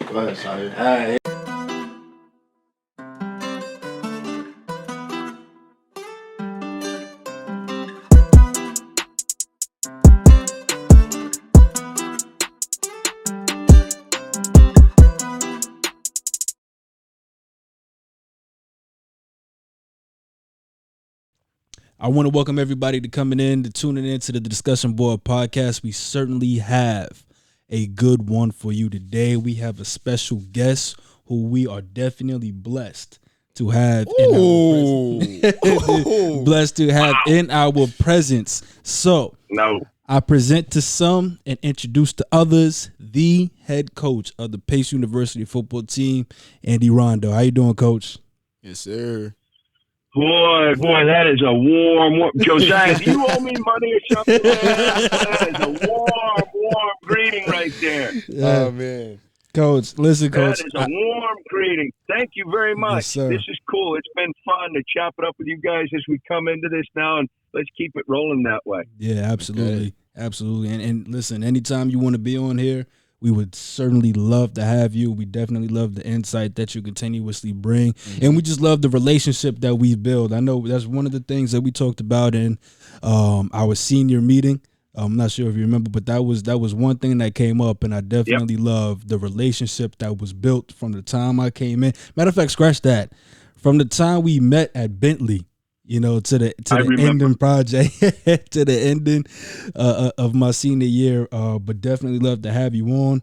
Go ahead, Shariff. All right. I want to welcome everybody to tuning in to the Discussion Board podcast. We certainly have a good one for you today. We have a special guest who we are definitely blessed to have in our presence. So I present to some and introduce to others the head coach of the Pace University football team, Andy Rondeau. How you doing, Coach? Yes, sir. Boy, that is a warm. Josiah, do you owe me money or something? That is a warm greeting right there. Oh, man. Coach, listen, Coach. That is a warm greeting. Thank you very much. Yes, sir. This is cool. It's been fun to chop it up with you guys as we come into this now, and let's keep it rolling that way. Yeah, absolutely. Okay. Absolutely. And listen, anytime you want to be on here, we would certainly love to have you. We definitely love the insight that you continuously bring. Mm-hmm. And we just love the relationship that we build. I know that's one of the things that we talked about in our senior meeting. I'm not sure if you remember, but that was one thing that came up, and I definitely love the relationship that was built from the time I came in. Matter of fact, scratch that. From the time we met at Bentley, to the ending project, to the ending of my senior year. But definitely love to have you on.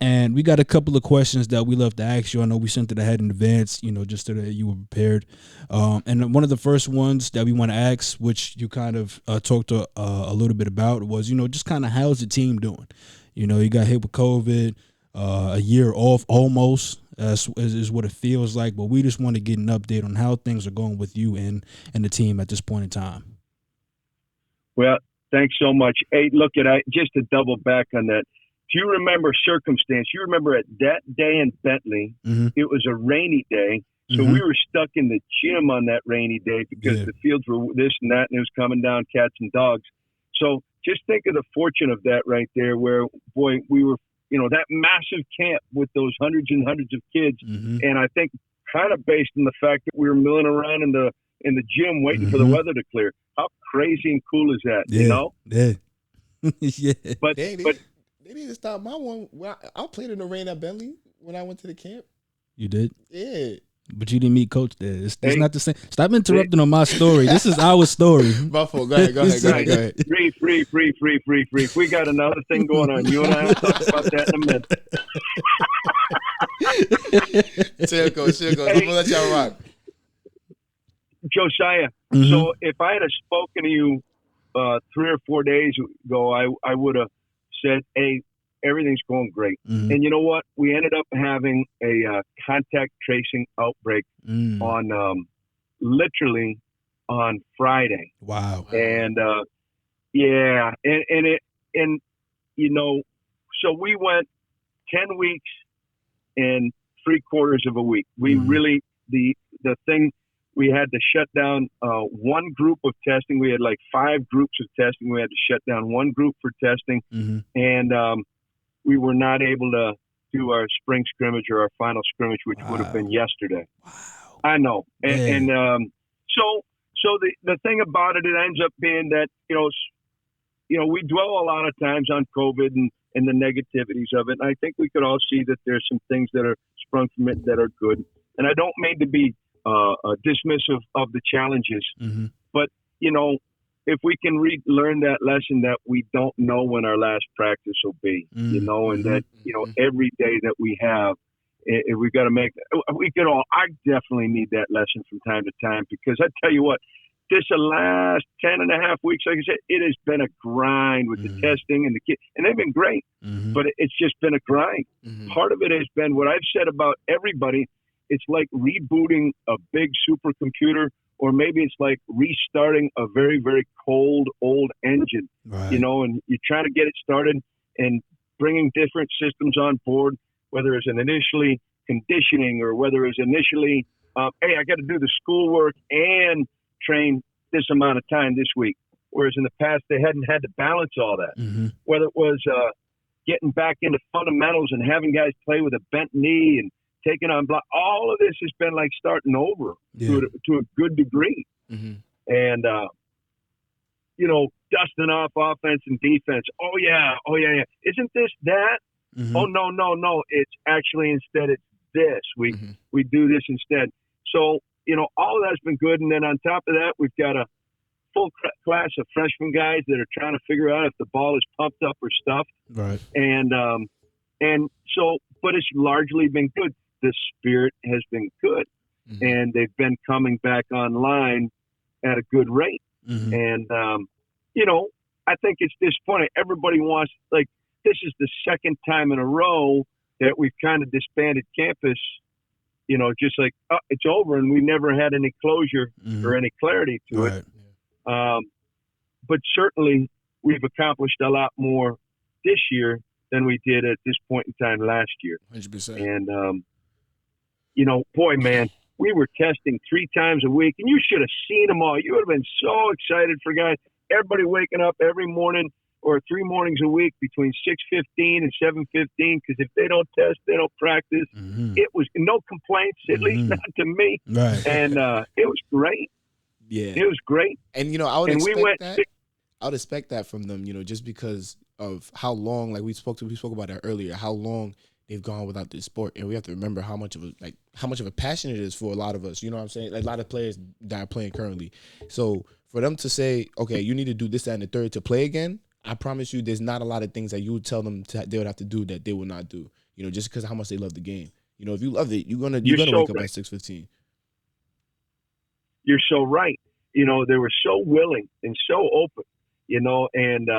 And we got a couple of questions that we love to ask you. I know we sent it ahead in advance, just so that you were prepared. And one of the first ones that we want to ask, which you kind of talked a little bit about, was, just kind of how's the team doing? You got hit with COVID, a year off almost. Is what it feels like, but we just want to get an update on how things are going with you and the team at this point in time. Well, thanks so much. Hey, look, just to double back on that, do you remember circumstance? You remember at that day in Bentley, It was a rainy day, so we were stuck in the gym on that rainy day because the fields were this and that, and it was coming down cats and dogs. So just think of the fortune of that right there, where, boy, we were that massive camp with those hundreds and hundreds of kids. And I think kind of based on the fact that we were milling around in the gym waiting for the weather to clear. How crazy and cool is that, Yeah. Yeah. But they need to stop my one. I played in the rain at Bentley when I went to the camp. You did? Yeah. But you didn't meet Coach there. It's not the same. Stop interrupting on my story. This is our story. My fault. Go ahead. Free. We got another thing going on. You and I will talk about that in a minute. Chill, Coach. I'm going to let y'all rock. Josiah, so if I had spoken to you 3 or 4 days ago, I would have said, hey, everything's going great. And you know what? We ended up having a contact tracing outbreak on literally on Friday. Wow. And so we went 10 weeks and 3/4 of a week. We really the thing. We had to shut down one group of testing. We had like 5 groups of testing. We had to shut down one group for testing, and we were not able to do our spring scrimmage or our final scrimmage, which would have been yesterday. Wow. I know. And so the thing about it ends up being that, we dwell a lot of times on COVID and the negativities of it. And I think we could all see that there's some things that are sprung from it that are good. And I don't mean to be dismissive of the challenges, but, if we can learn that lesson that we don't know when our last practice will be, and that, every day that we have, we got to I definitely need that lesson from time to time, because I tell you what, this last 10 and a half weeks, like I said, it has been a grind with the testing and the kids, and they've been great, but it's just been a grind. Part of it has been what I've said about everybody. It's like rebooting a big supercomputer, or maybe it's like restarting a very, very cold, old engine, and you're trying to get it started and bringing different systems on board, whether it's initially conditioning or whether it's initially, hey, I got to do the schoolwork and train this amount of time this week. Whereas in the past, they hadn't had to balance all that. Whether it was getting back into fundamentals and having guys play with a bent knee and taking on block. All of this has been like starting over to a good degree. Mm-hmm. And, dusting off offense and defense. Oh, yeah. Isn't this that? Mm-hmm. Oh, no. It's actually instead it's this. We do this instead. So, all of that's been good. And then on top of that, we've got a full class of freshman guys that are trying to figure out if the ball is pumped up or stuffed. Right. And so, but it's largely been good. The spirit has been good. Mm-hmm. And they've been coming back online at a good rate. Mm-hmm. And, I think it's disappointing. Everybody wants, this is the second time in a row that we've kind of disbanded campus, just like, it's over, and we never had any closure or any clarity to it. But certainly we've accomplished a lot more this year than we did at this point in time last year. 100%. And, boy, man, we were testing 3 times a week, and you should have seen them all. You would have been so excited for guys. Everybody waking up every morning or 3 mornings a week between 6:15 and 7:15, because if they don't test, they don't practice. Mm-hmm. It was no complaints, at least not to me. Right. And it was great. Yeah. It was great. And, I would expect that. I would expect that from them, just because of how long, like we spoke about that earlier, how long they've gone without this sport. And we have to remember how much of a passion it is for a lot of us. You know what I'm saying? Like, a lot of players that are playing currently. So for them to say, okay, you need to do this, that, and the third to play again, I promise you there's not a lot of things that you would tell them they would have to do that they will not do, just because of how much they love the game. If you love it, you're gonna wake up at 6:15. You're so right. They were so willing and so open, and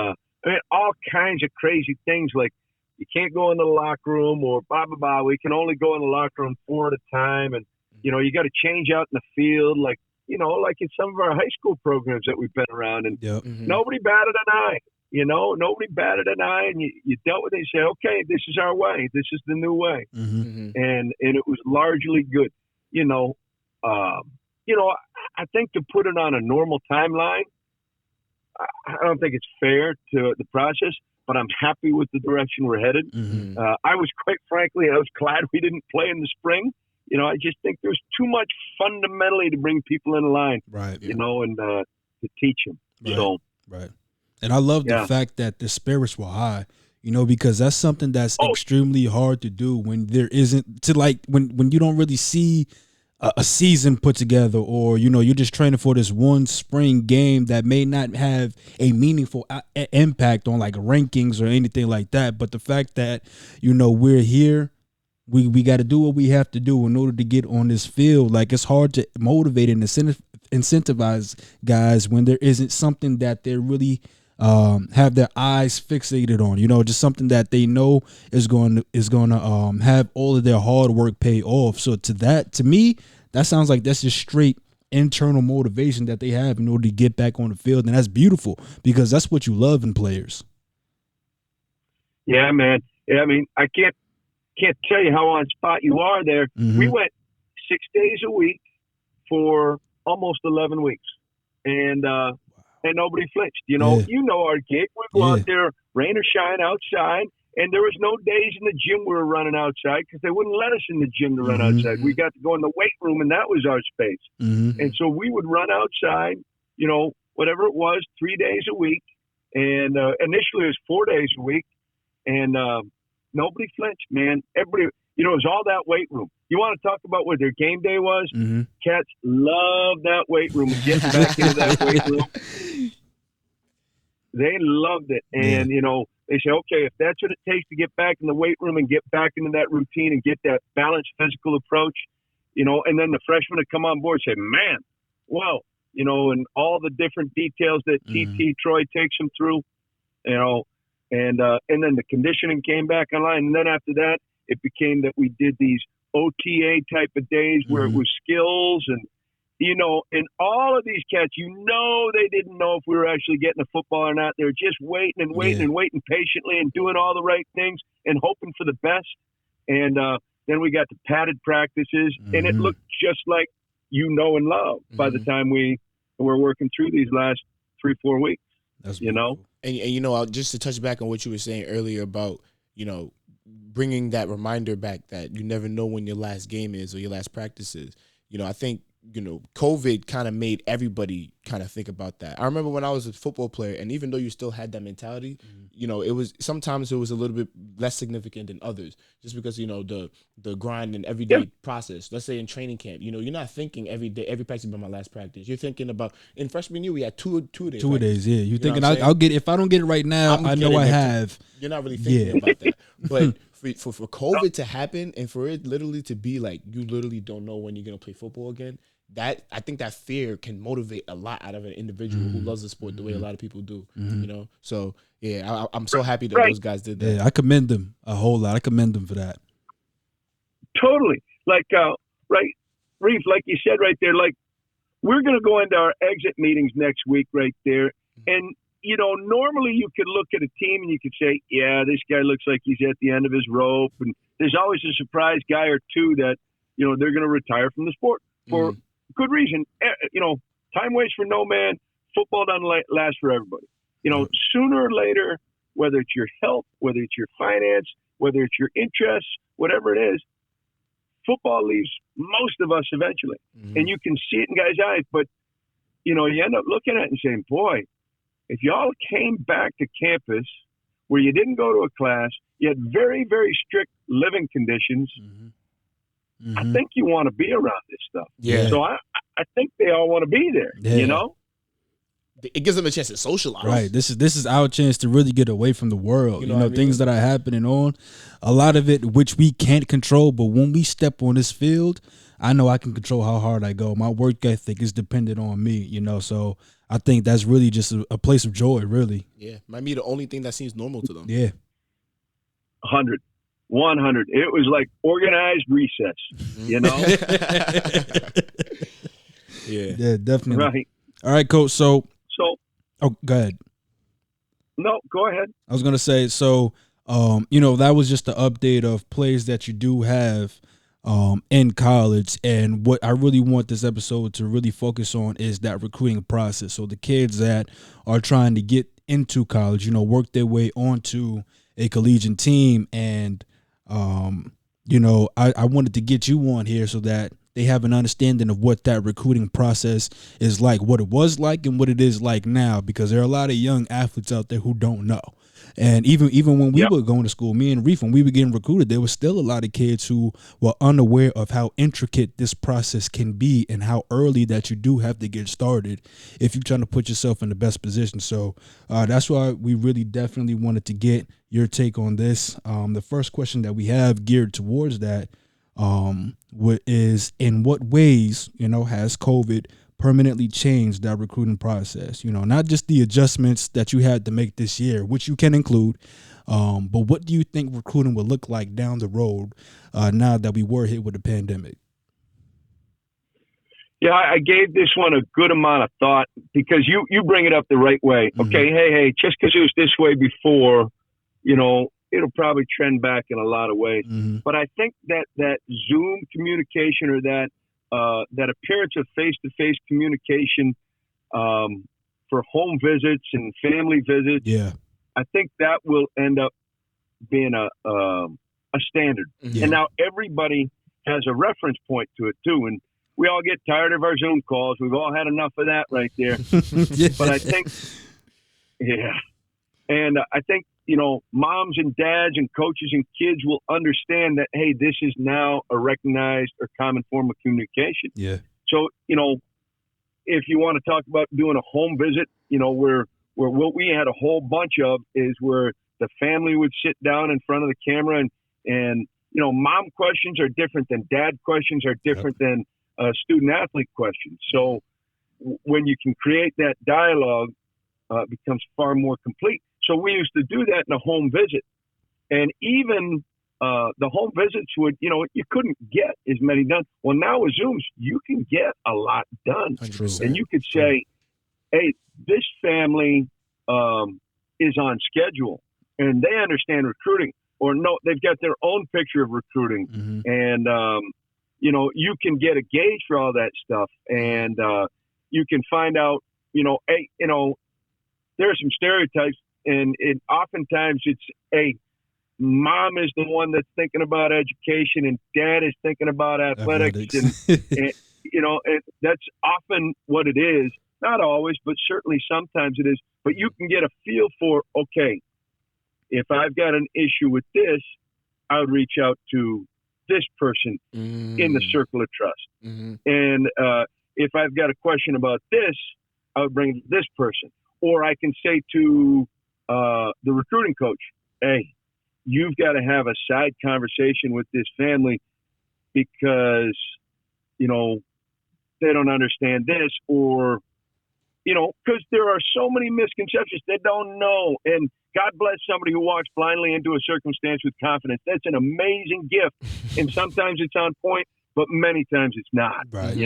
all kinds of crazy things like you can't go into the locker room or blah, blah, blah. We can only go in the locker room 4 at a time. And, you got to change out in the field, like in some of our high school programs that we've been around. And nobody batted an eye, nobody batted an eye. And you dealt with it and say, okay, this is our way. This is the new way. Mm-hmm. And it was largely good. I think to put it on a normal timeline, I don't think it's fair to the process, but I'm happy with the direction we're headed. Mm-hmm. I was glad we didn't play in the spring. I just think there's too much fundamentally to bring people in line, right? And to teach them. Right. So, right. And I love the fact that the spirits were high, because that's something that's extremely hard to do when there isn't when you don't really see a season put together, or you're just training for this one spring game that may not have a meaningful impact on like rankings or anything like that. But the fact that we're here, we got to do what we have to do in order to get on this field. Like, it's hard to motivate and incentivize guys when there isn't something that they're really have their eyes fixated on, just something that they know is going to have all of their hard work pay off. So to me, that sounds like that's just straight internal motivation that they have in order to get back on the field. And that's beautiful, because that's what you love in players. Yeah, man. Yeah, I mean, I can't tell you how on spot you are there. Mm-hmm. We went 6 days a week for almost 11 weeks. And nobody flinched. Our gig. We go out there, rain or shine, outside, and there was no days in the gym we were running outside because they wouldn't let us in the gym to run outside. We got to go in the weight room, and that was our space. Mm-hmm. And so we would run outside, whatever it was, 3 days a week. And initially it was 4 days a week, and nobody flinched, man. Everybody, it was all that weight room. You want to talk about what their game day was? Mm-hmm. Cats love that weight room and getting back into that weight room. They loved it. And, they say, okay, if that's what it takes to get back in the weight room and get back into that routine and get that balanced physical approach, and then the freshmen would come on board and say, man, well, and all the different details that TT Troy takes them through, and then the conditioning came back online. And then after that, it became that we did these OTA type of days where it was skills and, and all of these cats, they didn't know if we were actually getting the football or not. They were just waiting and waiting and waiting patiently and doing all the right things and hoping for the best. And then we got to padded practices, and it looked just like and love by the time we were working through these last 3-4 weeks. That's And just to touch back on what you were saying earlier about bringing that reminder back that you never know when your last game is or your last practice is. I think, COVID kind of made everybody kind of think about that. I remember when I was a football player, and even though you still had that mentality, it was sometimes it was a little bit less significant than others, just because, the grind and everyday process. Let's say in training camp, you're not thinking every day, every practice be my last practice. You're thinking about, in freshman year, we had two days. 2 days, yeah. You're thinking, I'll get, if I don't get it right now, I know I have. You're not really thinking about that. But for COVID to happen and for it literally to be like, you literally don't know when you're going to play football again, that I think that fear can motivate a lot out of an individual who loves the sport the way a lot of people do. So yeah, I'm so happy that those guys did that. Yeah, I commend them a whole lot. I commend them for that. Totally. Like right, Reef, like you said right there, like we're going to go into our exit meetings next week right there, and normally you could look at a team and you could say, yeah, this guy looks like he's at the end of his rope, and there's always a surprise guy or two that they're going to retire from the sport for good reason. Time waits for no man. Football doesn't last for everybody. Sooner or later, whether it's your health, whether it's your finance, whether it's your interests, whatever it is, football leaves most of us eventually. And you can see it in guys' eyes, but, you end up looking at it and saying, boy, if y'all came back to campus where you didn't go to a class, you had very, very strict living conditions, I think you want to be around this stuff. Yeah. So I think they all want to be there, It gives them a chance to socialize. Right. This is our chance to really get away from the world. Things that are happening on. A lot of it which we can't control, but when we step on this field, I know I can control how hard I go. My work ethic is dependent on me, so I think that's really just a place of joy, really. Yeah. Might be the only thing that seems normal to them. Yeah. 100. It was like organized recess, Yeah, definitely. Right. All right, Coach. So, go ahead. No, go ahead. I was gonna say, so, that was just the update of plays that you do have in college, and what I really want this episode to really focus on is that recruiting process. So the kids that are trying to get into college, work their way onto a collegiate team, and I wanted to get you on here so that they have an understanding of what that recruiting process is like, what it was like and what it is like now, because there are a lot of young athletes out there who don't know. And even when we were going to school, me and Reef, when we were getting recruited, there was still a lot of kids who were unaware of how intricate this process can be and how early that you do have to get started if you're trying to put yourself in the best position. So that's why we really definitely wanted to get your take on this. The first question that we have geared towards that is, in what ways, has COVID permanently changed that recruiting process? Not just the adjustments that you had to make this year, which you can include, but what do you think recruiting will look like down the road now that we were hit with the pandemic? Yeah, I gave this one a good amount of thought because you bring it up the right way. Okay, hey, just because it was this way before, it'll probably trend back in a lot of ways. But I think that Zoom communication or that appearance of face-to-face communication for home visits and family visits, I think that will end up being a standard. And now everybody has a reference point to it too. And we all get tired of our Zoom calls. We've all had enough of that right there. But I think, and I think, moms and dads and coaches and kids will understand that, hey, this is now a recognized or common form of communication. Yeah. So, if you want to talk about doing a home visit, where what we had a whole bunch of is where the family would sit down in front of the camera and mom questions are different than dad questions are different than student athlete questions. So when you can create that dialogue, it becomes far more complete. So we used to do that in a home visit. And even the home visits would, you couldn't get as many done. Well, now with Zooms, you can get a lot done. 100%. And you could say, hey, this family is on schedule and they understand recruiting. Or no, they've got their own picture of recruiting. And, you can get a gauge for all that stuff. And you can find out, hey, there are some stereotypes. And oftentimes it's, hey, mom is the one that's thinking about education and dad is thinking about athletics. And that's often what it is. Not always, but certainly sometimes it is. But you can get a feel for, okay, if I've got an issue with this, I would reach out to this person in the circle of trust. And if I've got a question about this, I would bring it to this person. Or I can say to the recruiting coach, hey, you've got to have a side conversation with this family because, they don't understand this, or, because there are so many misconceptions. They don't know. And God bless somebody who walks blindly into a circumstance with confidence. That's an amazing gift. And sometimes it's on point, but many times it's not, right.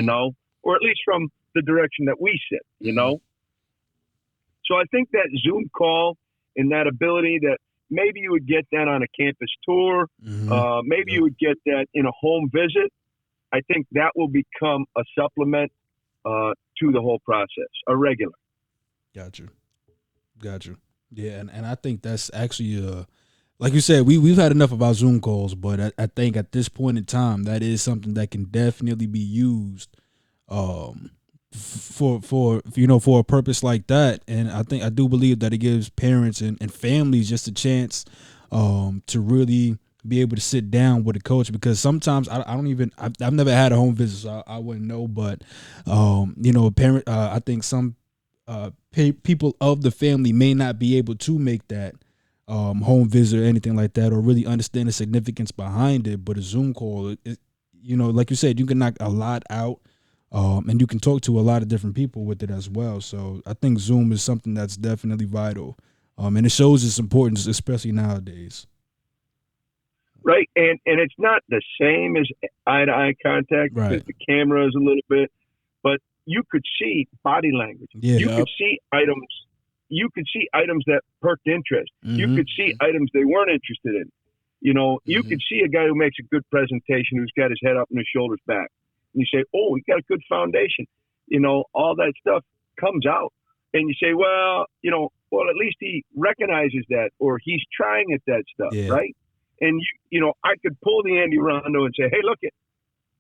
Or at least from the direction that we sit, So I think that Zoom call and that ability that maybe you would get that on a campus tour, maybe you would get that in a home visit. I think that will become a supplement to the whole process, a regular. Got you. Yeah, and I think that's actually, like you said, we've had enough of our Zoom calls, but I think at this point in time, that is something that can definitely be used for a purpose like that. And I do believe that it gives parents and families just a chance to really be able to sit down with a coach, because sometimes I've never had a home visit, so I wouldn't know, but parent I think some people of the family may not be able to make that home visit or anything like that, or really understand the significance behind it. But a Zoom call, like you said, you can knock a lot out, and you can talk to a lot of different people with it as well. So I think Zoom is something that's definitely vital, and it shows its importance, especially nowadays. Right, and it's not the same as eye-to-eye contact, right, because the camera is a little bit, but you could see body language. Yeah, you could see items. You could see items that perked interest. You could see items they weren't interested in. You could see a guy who makes a good presentation, who's got his head up and his shoulders back. And you say, oh, he got a good foundation. All that stuff comes out. And you say, well, at least he recognizes that, or he's trying at that stuff, right? And, I could pull the Andy Rondeau and say, hey, look,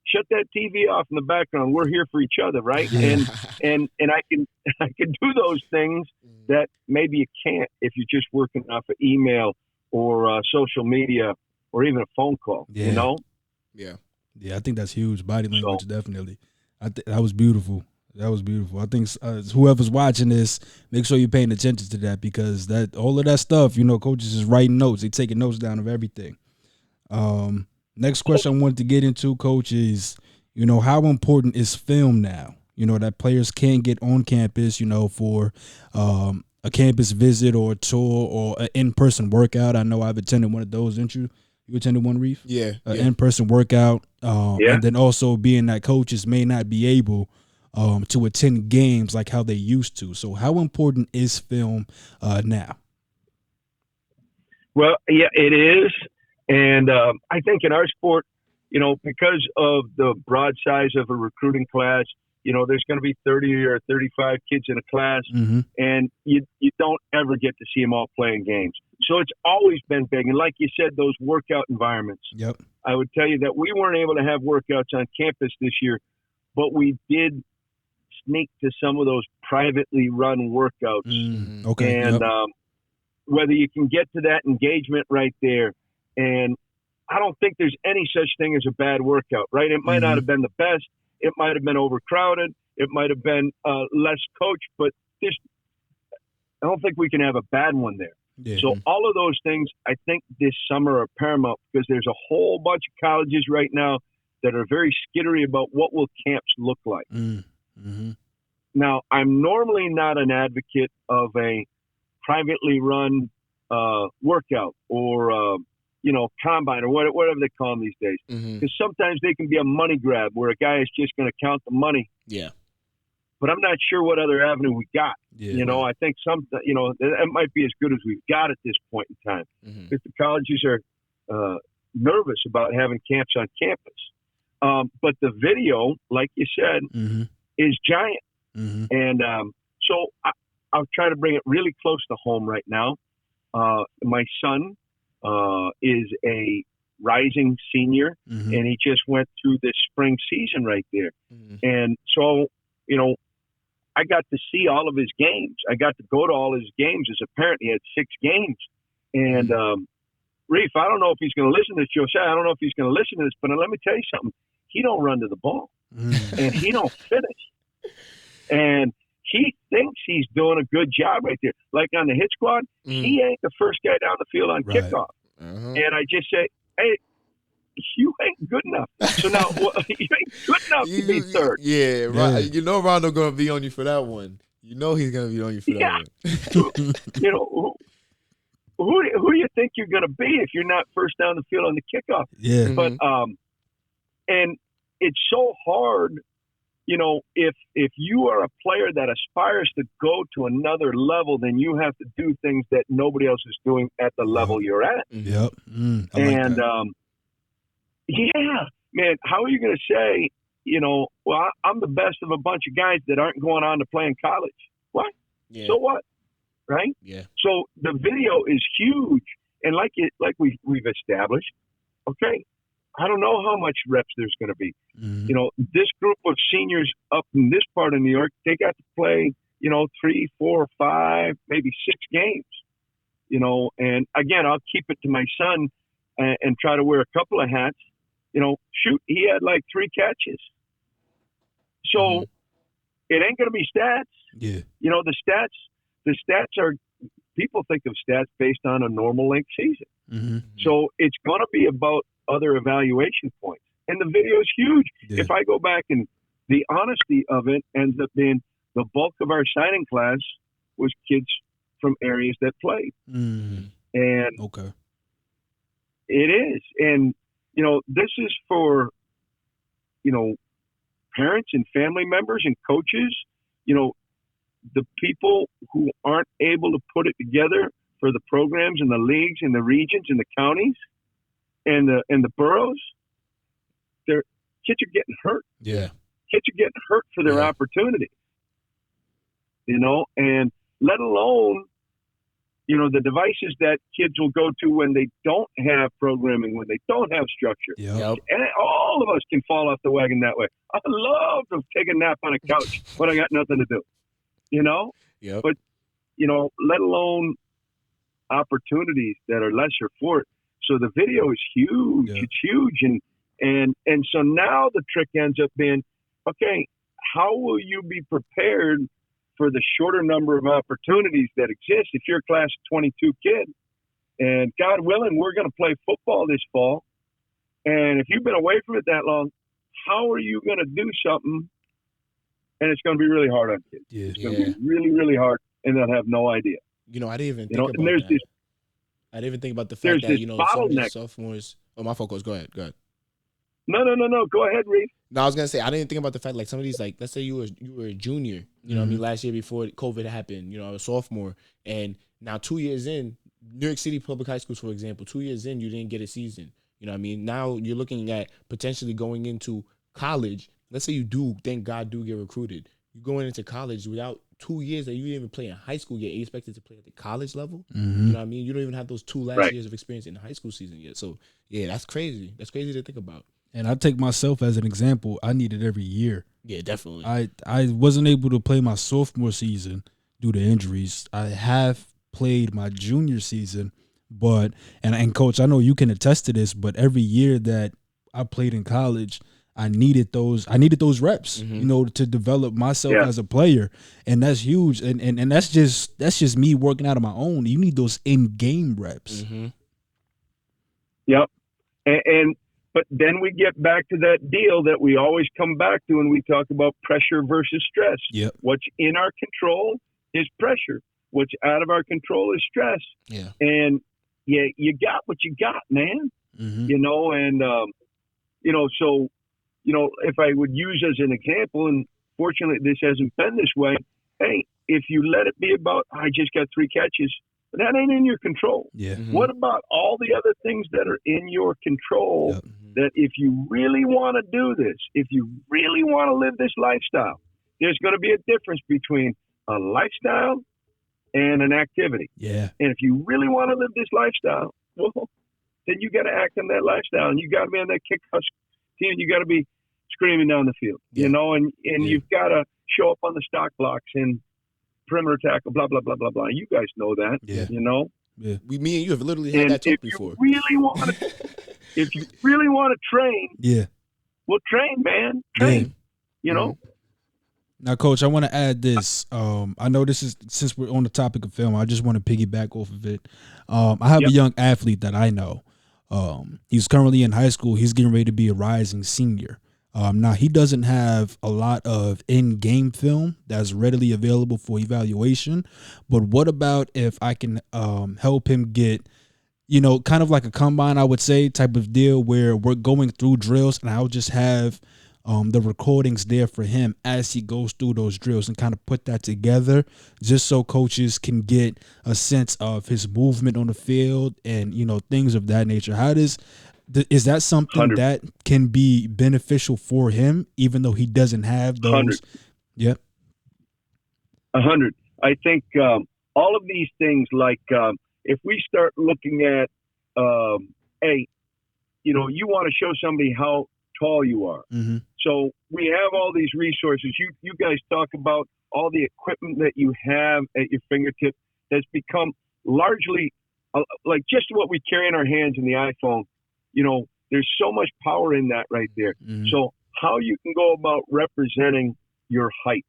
shut that TV off in the background. We're here for each other, right? And I can do those things that maybe you can't if you're just working off of email or social media or even a phone call, Yeah, I think that's huge. Body language, definitely. That was beautiful. I think whoever's watching this, make sure you're paying attention to that, because all of that stuff, coaches is writing notes. They taking notes down of everything. Next question I wanted to get into, Coach, is, how important is film now? That players can't get on campus, for a campus visit or a tour or an in-person workout. I know I've attended one of those, didn't you? You attended one, Reef? Yeah. In-person workout. And then also being that coaches may not be able to attend games like how they used to. So how important is film now? Well, yeah, it is. And I think in our sport, because of the broad size of a recruiting class, there's going to be 30 or 35 kids in a class, and you don't ever get to see them all playing games. So it's always been big. And like you said, those workout environments. Yep. I would tell you that we weren't able to have workouts on campus this year, but we did sneak to some of those privately run workouts. Okay. And whether you can get to that engagement right there, and I don't think there's any such thing as a bad workout, right? It might not have been the best. It might have been overcrowded. It might have been less coached, but I don't think we can have a bad one there. Yeah. So all of those things, I think this summer are paramount, because there's a whole bunch of colleges right now that are very skittery about what will camps look like. Now, I'm normally not an advocate of a privately run workout or combine or whatever they call them these days. Because sometimes they can be a money grab where a guy is just going to count the money. Yeah. But I'm not sure what other avenue we got. Yeah. I think that might be as good as we've got at this point in time. Because the colleges are nervous about having camps on campus. But the video, like you said, is giant. And so I'll try to bring it really close to home right now. My son is a rising senior, and he just went through this spring season right there. And so, I got to see all of his games. I got to go to all his games as a parent. He had 6 games. And, Reef, I don't know if he's going to listen to this, Josiah. I don't know if he's going to listen to this, but let me tell you something. He don't run to the ball, and he don't finish. And he thinks he's doing a good job right there. Like on the hit squad, he ain't the first guy down the field on kickoff. And I just say, hey, you ain't good enough. So now you ain't good enough to be third. Yeah, right. You know Rondo going to be on you for that one. You know he's going to be on you for that one. Who do you think you're going to be if you're not first down the field on the kickoff? Yeah. But and it's so hard, if you are a player that aspires to go to another level, then you have to do things that nobody else is doing at the level you're at. Yep. Yeah, man, how are you going to say, well, I'm the best of a bunch of guys that aren't going on to play in college? What? Yeah. So what? Right? Yeah. So the video is huge. And like we've established, okay, I don't know how much reps there's going to be. This group of seniors up in this part of New York, they got to play, 3, 4, 5, maybe 6 games, and again, I'll keep it to my son and try to wear a couple of hats. Shoot, he had like 3 catches. So it ain't going to be stats. Yeah. The stats are, people think of stats based on a normal length season. So it's going to be about other evaluation points. And the video is huge. Yeah. If I go back, and the honesty of it ends up being the bulk of our signing class was kids from areas that played. And okay, it is. And, this is for, parents and family members and coaches, the people who aren't able to put it together for the programs and the leagues and the regions and the counties and the boroughs. Their kids are getting hurt. Yeah. Kids are getting hurt for their opportunity. And let alone, the devices that kids will go to when they don't have programming, when they don't have structure. Yep. And all of us can fall off the wagon that way. I love to take a nap on a couch when I got nothing to do. Yep. But, let alone opportunities that are lesser for it. So the video is huge. Yeah. It's huge. And so now the trick ends up being, okay, how will you be prepared for the shorter number of opportunities that exist? If you're a class of 22 kid, and God willing, we're going to play football this fall. And if you've been away from it that long, how are you going to do something? And it's going to be really hard on kids. Yeah. It's going to be really, really hard, and they'll have no idea. I didn't even think about that. I didn't even think about the fact that, some of these sophomores. Oh, my focus. Go ahead. No. Go ahead, Reed. No, I was gonna say I didn't think about the fact, like, some of these, like, let's say you were a junior, what I mean, last year before COVID happened, I was a sophomore, and now 2 years in, New York City public high schools, for example, 2 years in, you didn't get a season. What I mean? Now you're looking at potentially going into college. Let's say you do, thank God, do get recruited. You're going into college without 2 years that you didn't even play in high school yet. You expected to play at the college level. You know what I mean? You don't even have those 2 last years of experience in the high school season yet. So yeah, that's crazy. That's crazy to think about. And I take myself as an example. I need it every year. Yeah, definitely. I wasn't able to play my sophomore season due to injuries. I have played my junior season, but and Coach, I know you can attest to this, but every year that I played in college, I needed those reps, to develop myself as a player. And that's huge. And that's just me working out on my own. You need those in-game reps. Yep. But then we get back to that deal that we always come back to when we talk about pressure versus stress. Yep. What's in our control is pressure. What's out of our control is stress. Yeah. And you got what you got, man. So, if I would use as an example, and fortunately this hasn't been this way, hey, if you let it be about, I just got 3 catches, that ain't in your control. Yeah. What about all the other things that are in your control that if you really want to do this, if you really want to live this lifestyle, there's going to be a difference between a lifestyle and an activity. Yeah. And if you really want to live this lifestyle, Well, then you got to act on that lifestyle, and you got to be on that kick-ass team. You got to be screaming down the field, you know, and you've got to show up on the stock blocks and perimeter tackle, blah, blah, blah, blah, blah. You guys know that, you know. Yeah. Me and you have literally had that talk before. If you really want to train, well, train, man. Train, you know. Now, Coach, I want to add this. I know this is, since we're on the topic of film, I just want to piggyback off of it. I have a young athlete that I know. He's currently in high school. He's getting ready to be a rising senior. Now, he doesn't have a lot of in-game film that's readily available for evaluation. But what about if I can help him get, you know, kind of like a combine, I would say, type of deal where we're going through drills and I'll just have the recordings there for him as he goes through those drills and kind of put that together just so coaches can get a sense of his movement on the field and, you know, things of that nature. Is that something 100. that can be beneficial for him, even though he doesn't have those? 100. Yep. 100. I think all of these things, like if we start looking at, you know, you want to show somebody how tall you are. Mm-hmm. So we have all these resources. You guys talk about all the equipment that you have at your fingertip that's become largely like just what we carry in our hands in the iPhone. You know, there's so much power in that right there. Mm-hmm. So how you can go about representing your height,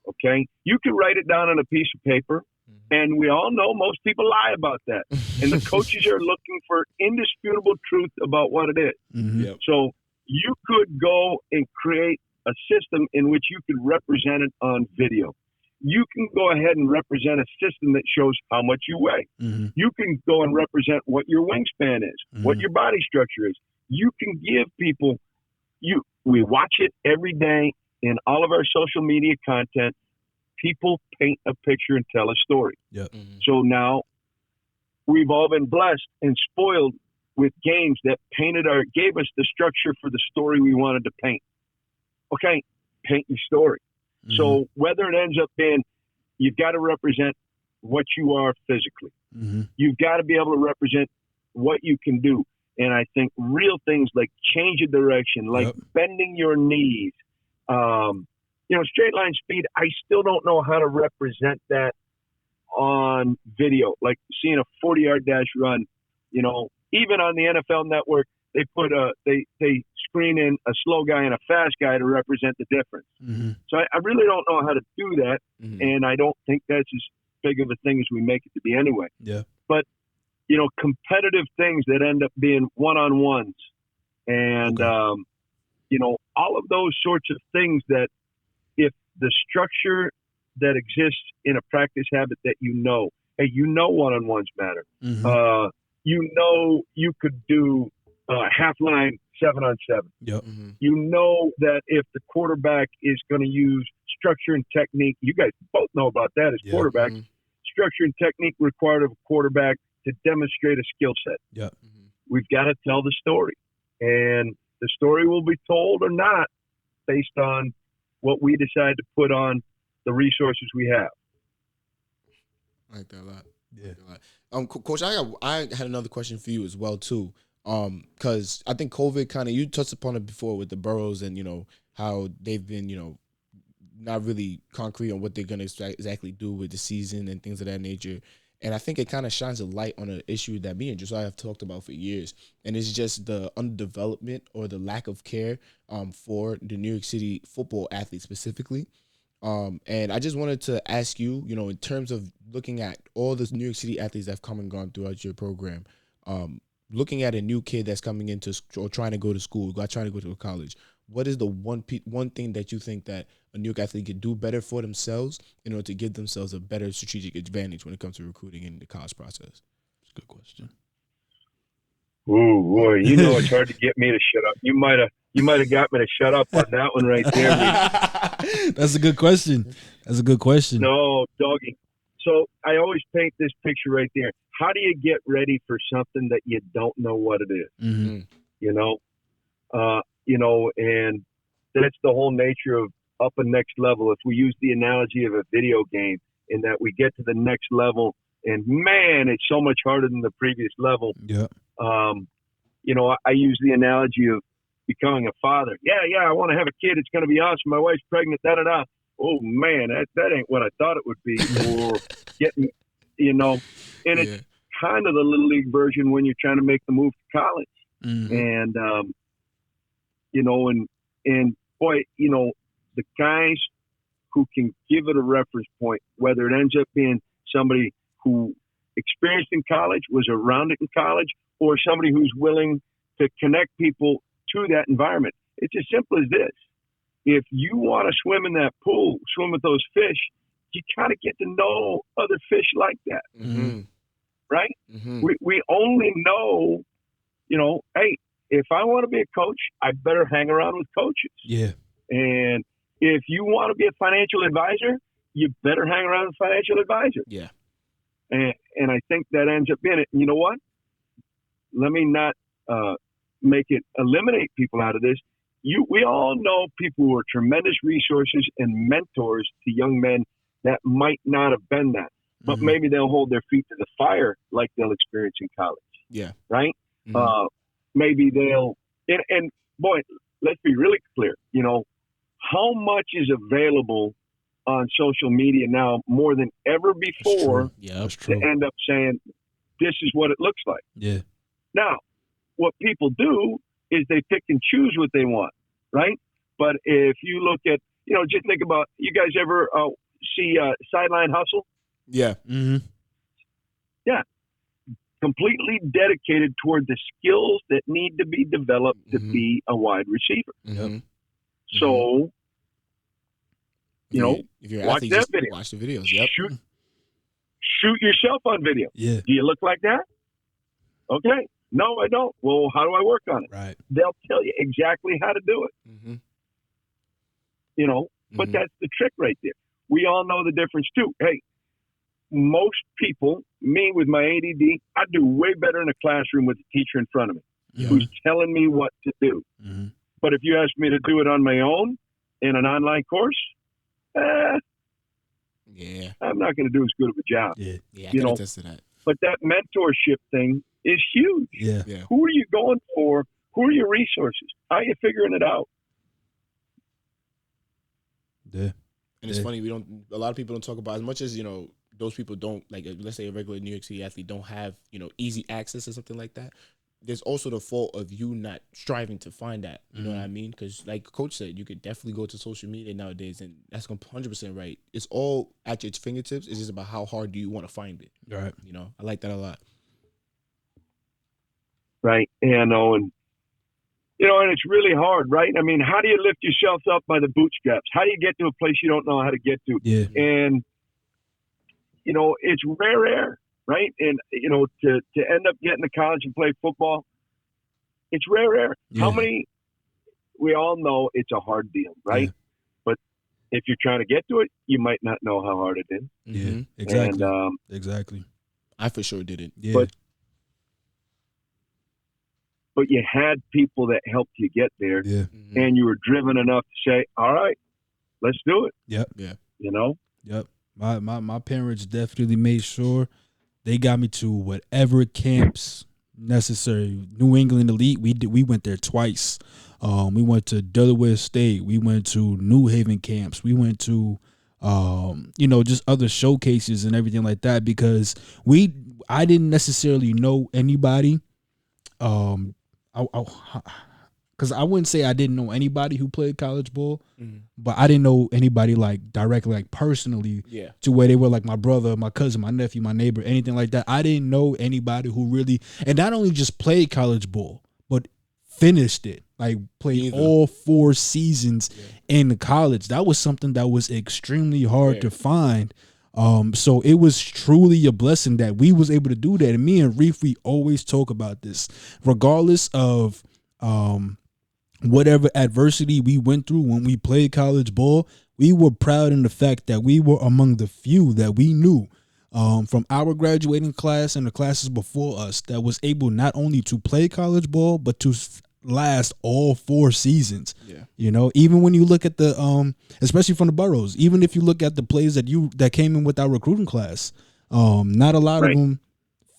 okay? You can write it down on a piece of paper, and we all know most people lie about that. And the coaches are looking for indisputable truth about what it is. Mm-hmm. Yep. So you could go and create a system in which you could represent it on video. You can go ahead and represent a system that shows how much you weigh. Mm-hmm. You can go and represent what your wingspan is, what your body structure is. You can give people, we watch it every day in all of our social media content. People paint a picture and tell a story. Yep. Mm-hmm. So now we've all been blessed and spoiled with games that gave us the structure for the story we wanted to paint. Okay, paint your story. Mm-hmm. So whether it ends up being, you've got to represent what you are physically. Mm-hmm. You've got to be able to represent what you can do. And I think real things like change of direction, like bending your knees, you know, straight line speed, I still don't know how to represent that on video. Like seeing a 40-yard dash run, you know, even on the NFL Network, they put they screen in a slow guy and a fast guy to represent the difference. Mm-hmm. So I really don't know how to do that, and I don't think that's as big of a thing as we make it to be anyway. Yeah. But, you know, competitive things that end up being one-on-ones and, you know, all of those sorts of things that if the structure that exists in a practice habit that hey, you know one-on-ones matter. Mm-hmm. You know you could do half line 7-on-7. Yep. Mm-hmm. You know that if the quarterback is going to use structure and technique, you guys both know about that as quarterbacks. Mm-hmm. Structure and technique required of a quarterback to demonstrate a skill set. Yep. Mm-hmm. We've got to tell the story. And the story will be told or not based on what we decide to put on the resources we have. I like that a lot. Yeah. Coach, I had another question for you as well too. Because I think COVID kind of, you touched upon it before with the boroughs and, you know, how they've been, you know, not really concrete on what they're going to exactly do with the season and things of that nature. And I think it kind of shines a light on an issue that me and Josiah have talked about for years. And it's just the underdevelopment or the lack of care for the New York City football athletes specifically. And I just wanted to ask you, you know, in terms of looking at all the New York City athletes that have come and gone throughout your program, looking at a new kid that's coming into or trying to go to school, trying to go to a college, what is the one thing that you think that a New York athlete could do better for themselves in order to give themselves a better strategic advantage when it comes to recruiting in the college process? That's a good question. Ooh, boy, you know it's hard to get me to shut up. You might have got me to shut up on that one right there. That's a good question. No, doggy. So I always paint this picture right there. How do you get ready for something that you don't know what it is? Mm-hmm. You know, and that's the whole nature of up a next level. If we use the analogy of a video game in that we get to the next level and man, it's so much harder than the previous level. Yeah. You know, I use the analogy of becoming a father. Yeah, I want to have a kid. It's going to be awesome. My wife's pregnant. Da da da. Oh man, that ain't what I thought it would be. Or getting, you know, and it's kind of the little league version when you're trying to make the move to college. Mm-hmm. And you know, and boy, you know, the guys who can give it a reference point, whether it ends up being somebody who experienced in college, was around it in college, or somebody who's willing to connect people to that environment. It's as simple as this. If you want to swim in that pool, swim with those fish, you kind of get to know other fish like that. Mm-hmm. Right? Mm-hmm. We only know, you know, hey, if I want to be a coach, I better hang around with coaches. Yeah. And if you want to be a financial advisor, you better hang around with a financial advisor. Yeah. And I think that ends up being it. And you know what? Let me not eliminate people out of this. We all know people who are tremendous resources and mentors to young men that might not have been that, but maybe they'll hold their feet to the fire like they'll experience in college. Yeah. Right? Mm-hmm. Maybe they'll, and boy, let's be really clear, you know, how much is available on social media now more than ever before to end up saying, this is what it looks like. Yeah. Now, what people do is they pick and choose what they want, right? But if you look at, you know, just think about, you guys ever see Sideline Hustle? Yeah. Mm-hmm. Yeah. Completely dedicated toward the skills that need to be developed to be a wide receiver. Mm-hmm. So, you know, if you're watch athlete, that just video. Watch the videos. Yep. Shoot yourself on video. Yeah. Do you look like that? Okay. No, I don't. Well, how do I work on it? Right. They'll tell you exactly how to do it. Mm-hmm. You know, but that's the trick right there. We all know the difference too. Hey, most people, me with my ADD, I do way better in a classroom with a teacher in front of me who's telling me what to do. Mm-hmm. But if you ask me to do it on my own in an online course, I'm not going to do as good of a job. Yeah, I can attest to that. But that mentorship thing is huge. Yeah. Who are you going for? Who are your resources? How are you figuring it out? Yeah. And it's funny, a lot of people don't talk about, as much as, you know, those people don't, like, let's say a regular New York City athlete don't have, you know, easy access or something like that. There's also the fault of you not striving to find that. You know what I mean? Because like Coach said, you could definitely go to social media nowadays, and that's 100% right. It's all at your fingertips. It's just about how hard do you want to find it. Right. You know, I like that a lot. Right. And, and it's really hard, right? I mean, how do you lift yourself up by the bootstraps? How do you get to a place you don't know how to get to? Yeah. And, you know, it's rare air. Right. And, you know, to end up getting to college and play football, it's rare air. Yeah. How many, we all know it's a hard deal, right? Yeah. But if you're trying to get to it, you might not know how hard it is. Yeah, exactly. And, exactly. I for sure didn't. Yeah. But you had people that helped you get there. Yeah. And you were driven enough to say, all right, let's do it. Yep. Yeah. You know? Yep. My parents definitely made sure they got me to whatever camps necessary. New England Elite, we went there twice. We went to Delaware State. We went to New Haven camps. We went to, just other showcases and everything like that because I didn't necessarily know anybody. Because I wouldn't say I didn't know anybody who played college ball, but I didn't know anybody like directly, like personally, to where they were like my brother, my cousin, my nephew, my neighbor, anything like that. I didn't know anybody who really, and not only just played college ball, but finished it, like played all 4 seasons in college. That was something that was extremely hard to find. So it was truly a blessing that we was able to do that. And me and Reef, we always talk about this, regardless of whatever adversity we went through when we played college ball. We were proud in the fact that we were among the few that we knew from our graduating class and the classes before us that was able not only to play college ball, but to last all 4 seasons. Yeah. You know, even when you look at the especially from the boroughs, even if you look at the players that came in with our recruiting class, Not a lot of them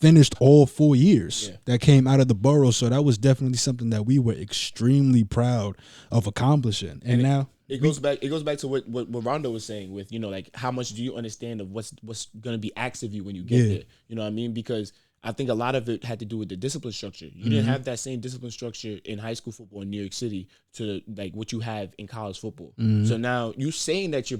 finished all 4 years Yeah. that came out of the borough. So that was definitely something that we were extremely proud of accomplishing. And now it goes back to what Rondo was saying with, you know, like how much do you understand of what's going to be asked of you when you get there? You know what I mean? Because I think a lot of it had to do with the discipline structure. You didn't have that same discipline structure in high school football in New York City to like what you have in college football. So now you saying that you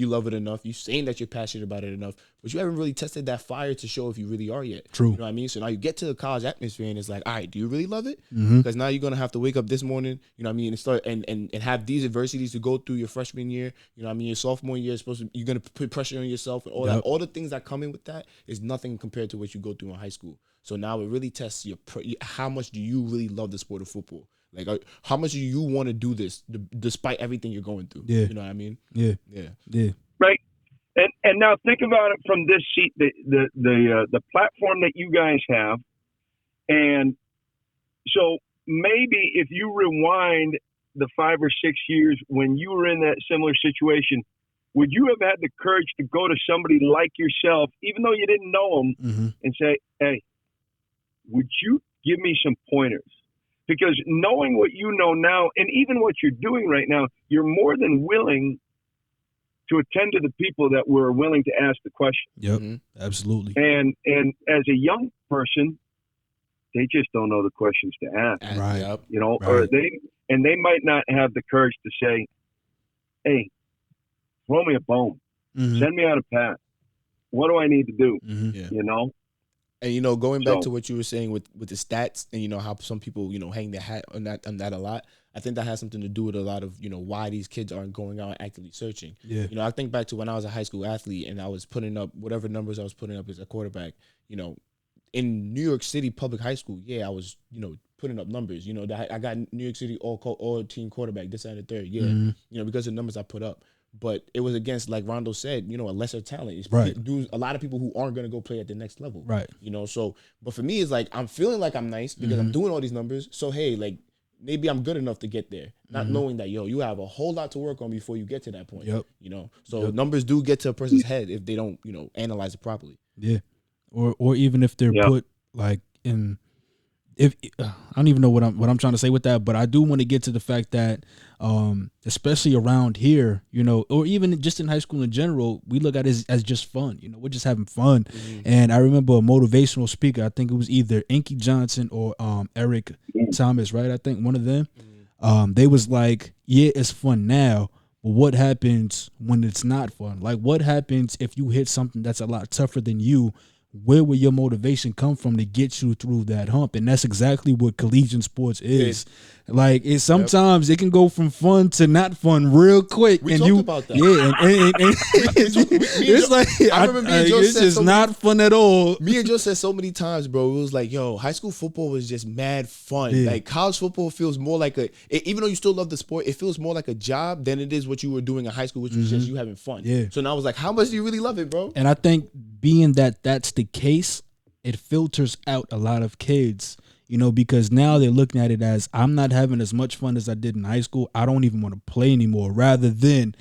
love it enough, you saying that you're passionate about it enough, but you haven't really tested that fire to show if you really are yet. True. You know what I mean? So now you get to the college atmosphere and it's like, all right, do you really love it? Because now you're gonna have to wake up this morning, you know what I mean, and start and have these adversities to go through your freshman year. You know what I mean? Your sophomore year is you're gonna put pressure on yourself and all that. All the things that come in with that is nothing compared to what you go through in high school. So now it really tests how much do you really love the sport of football? Like, how much do you want to do this despite everything you're going through? Yeah. You know what I mean? Yeah. Right. And now think about it from this seat, the platform that you guys have. And so maybe if you rewind the 5 or 6 years when you were in that similar situation, would you have had the courage to go to somebody like yourself, even though you didn't know them, and say, hey, would you give me some pointers? Because knowing what you know now, and even what you're doing right now, you're more than willing to attend to the people that were willing to ask the question. Yep, absolutely. And as a young person, they just don't know the questions to ask. Right. You know, or they might not have the courage to say, hey, throw me a bone. Send me on a path. What do I need to do? You know? And, you know, going back to what you were saying with the stats and, you know, how some people, you know, hang their hat on that a lot, I think that has something to do with a lot of, you know, why these kids aren't going out and actively searching. Yeah. You know, I think back to when I was a high school athlete and I was putting up whatever numbers I was putting up as a quarterback, you know, in New York City public high school, I was, you know, putting up numbers. You know, I got New York City all team quarterback, this and the third. Yeah, you know, because of the numbers I put up. But it was against, like Rondo said, you know, a lesser talent. It's a lot of people who aren't going to go play at the next level. Right. You know, so, but for me, it's like, I'm feeling like I'm nice because I'm doing all these numbers. So, hey, like, maybe I'm good enough to get there. Not knowing that, you have a whole lot to work on before you get to that point. Yep. You know, so numbers do get to a person's head if they don't, you know, analyze it properly. Yeah. Or even if they're put, like, in... If I don't even know what I'm trying to say with that, but I do want to get to the fact that, especially around here, you know, or even just in high school in general, we look at it as just fun. You know, we're just having fun. And I remember a motivational speaker. I think it was either Inky Johnson or Eric Thomas, right? I think one of them. They was like, "Yeah, it's fun now, but what happens when it's not fun? Like, what happens if you hit something that's a lot tougher than you?" Where will your motivation come from to get you through that hump? And that's exactly what collegiate sports is. Like, it sometimes it can go from fun to not fun real quick. We talked about that. Yeah, it's like I remember me and Joe it's said just not fun at all. Me and Joe said so many times, bro. It was like, yo, high school football was just mad fun. Yeah. Like, college football feels more like even though you still love the sport, it feels more like a job than it is what you were doing in high school, which was just you having fun. Yeah. So now I was like, how much do you really love it, bro? And I think being that that's the case, it filters out a lot of kids, you know, because now they're looking at it as, I'm not having as much fun as I did in high school. I don't even want to play anymore, rather than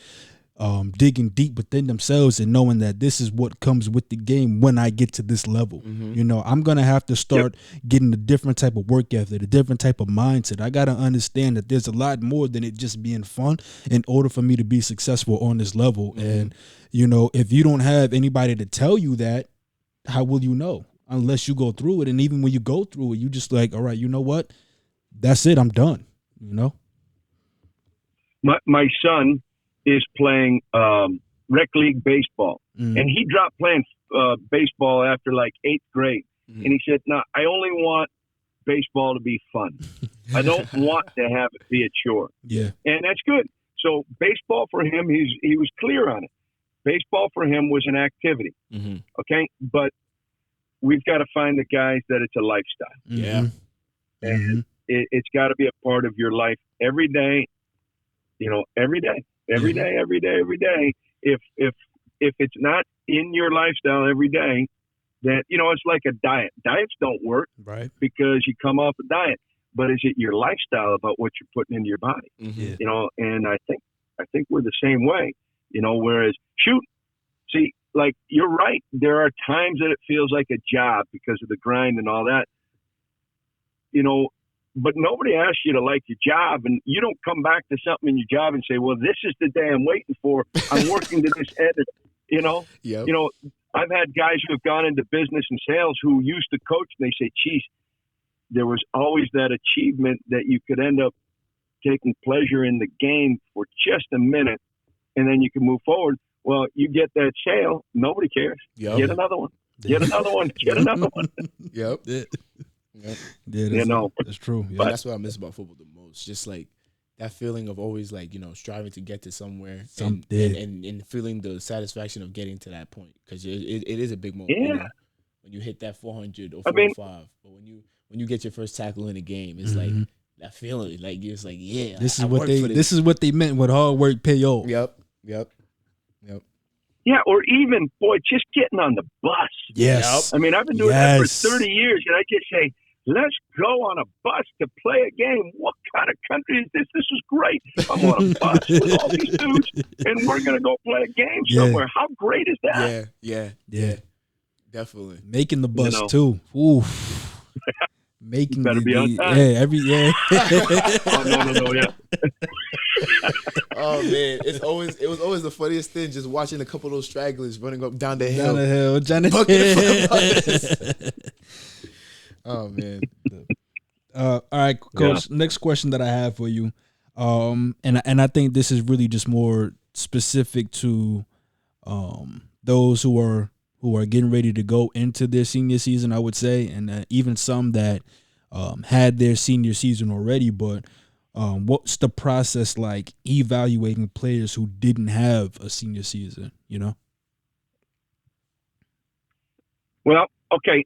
digging deep within themselves and knowing that this is what comes with the game when I get to this level. You know, I'm going to have to start getting a different type of work ethic, a different type of mindset. I got to understand that there's a lot more than it just being fun in order for me to be successful on this level. And, you know, if you don't have anybody to tell you that, how will you know? Unless you go through it. And even when you go through it, you just like, all right, you know what? That's it. I'm done. You know? My son is playing rec league baseball. And he dropped playing baseball after like 8th grade. And he said, no, I only want baseball to be fun. I don't want to have it be a chore. Yeah. And that's good. So baseball for him, he was clear on it. Baseball for him was an activity. Okay? But we've got to find the guys that it's a lifestyle. Yeah. And it's got to be a part of your life every day, you know, every day. Every day. If it's not in your lifestyle every day, then, you know, it's like a diet. Diets don't work because you come off a diet. But is it your lifestyle about what you're putting into your body? You know, and I think we're the same way, you know, whereas see, like, you're right. There are times that it feels like a job because of the grind and all that, but nobody asks you to like your job, and you don't come back to something in your job and say, well, this is the day I'm waiting for. I'm working to this end. Yep. I've had guys who have gone into business and sales who used to coach, and they say, geez, there was always that achievement that you could end up taking pleasure in the game for just a minute, and then you can move forward. Well, you get that sale, nobody cares. Yep. Get another one. Get another one. Get another one. Yep. Yeah, that's true. Yeah. But that's what I miss about football the most. Just like that feeling of always like, striving to get to somewhere and feeling the satisfaction of getting to that point. Because it is a big moment. Yeah. When you hit that 400 or 405. But when you get your first tackle in a game, it's like that feeling. Like it's like, yeah. This is what they meant with hard work pay off. Yep. Yeah, or even, just getting on the bus. Yes. I mean, I've been doing that for 30 years, and I just say, let's go on a bus to play a game. What kind of country is this? This is great. I'm on a bus with all these dudes, and we're going to go play a game somewhere. How great is that? Yeah. Definitely. Making the bus, too. Oof. Making better be on time. Yeah. Oh, no, yeah. Oh man, it was always the funniest thing just watching a couple of those stragglers running up down the hill. Oh man. All right, Coach. Yeah. Next question that I have for you, and I think this is really just more specific to those who are getting ready to go into their senior season, I would say, and even some that had their senior season already. But what's the process like evaluating players who didn't have a senior season? Well, okay,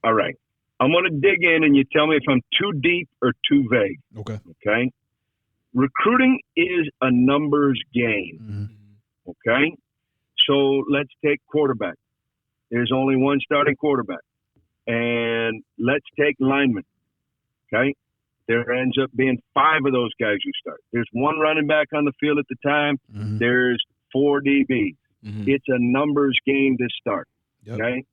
all right. I'm going to dig in, and you tell me if I'm too deep or too vague. Okay. Recruiting is a numbers game. Okay. So let's take quarterback. There's only one starting quarterback. And let's take linemen. Okay. There ends up being 5 of those guys who start. There's one running back on the field at the time. There's 4 DBs. It's a numbers game to start. Yep. Okay.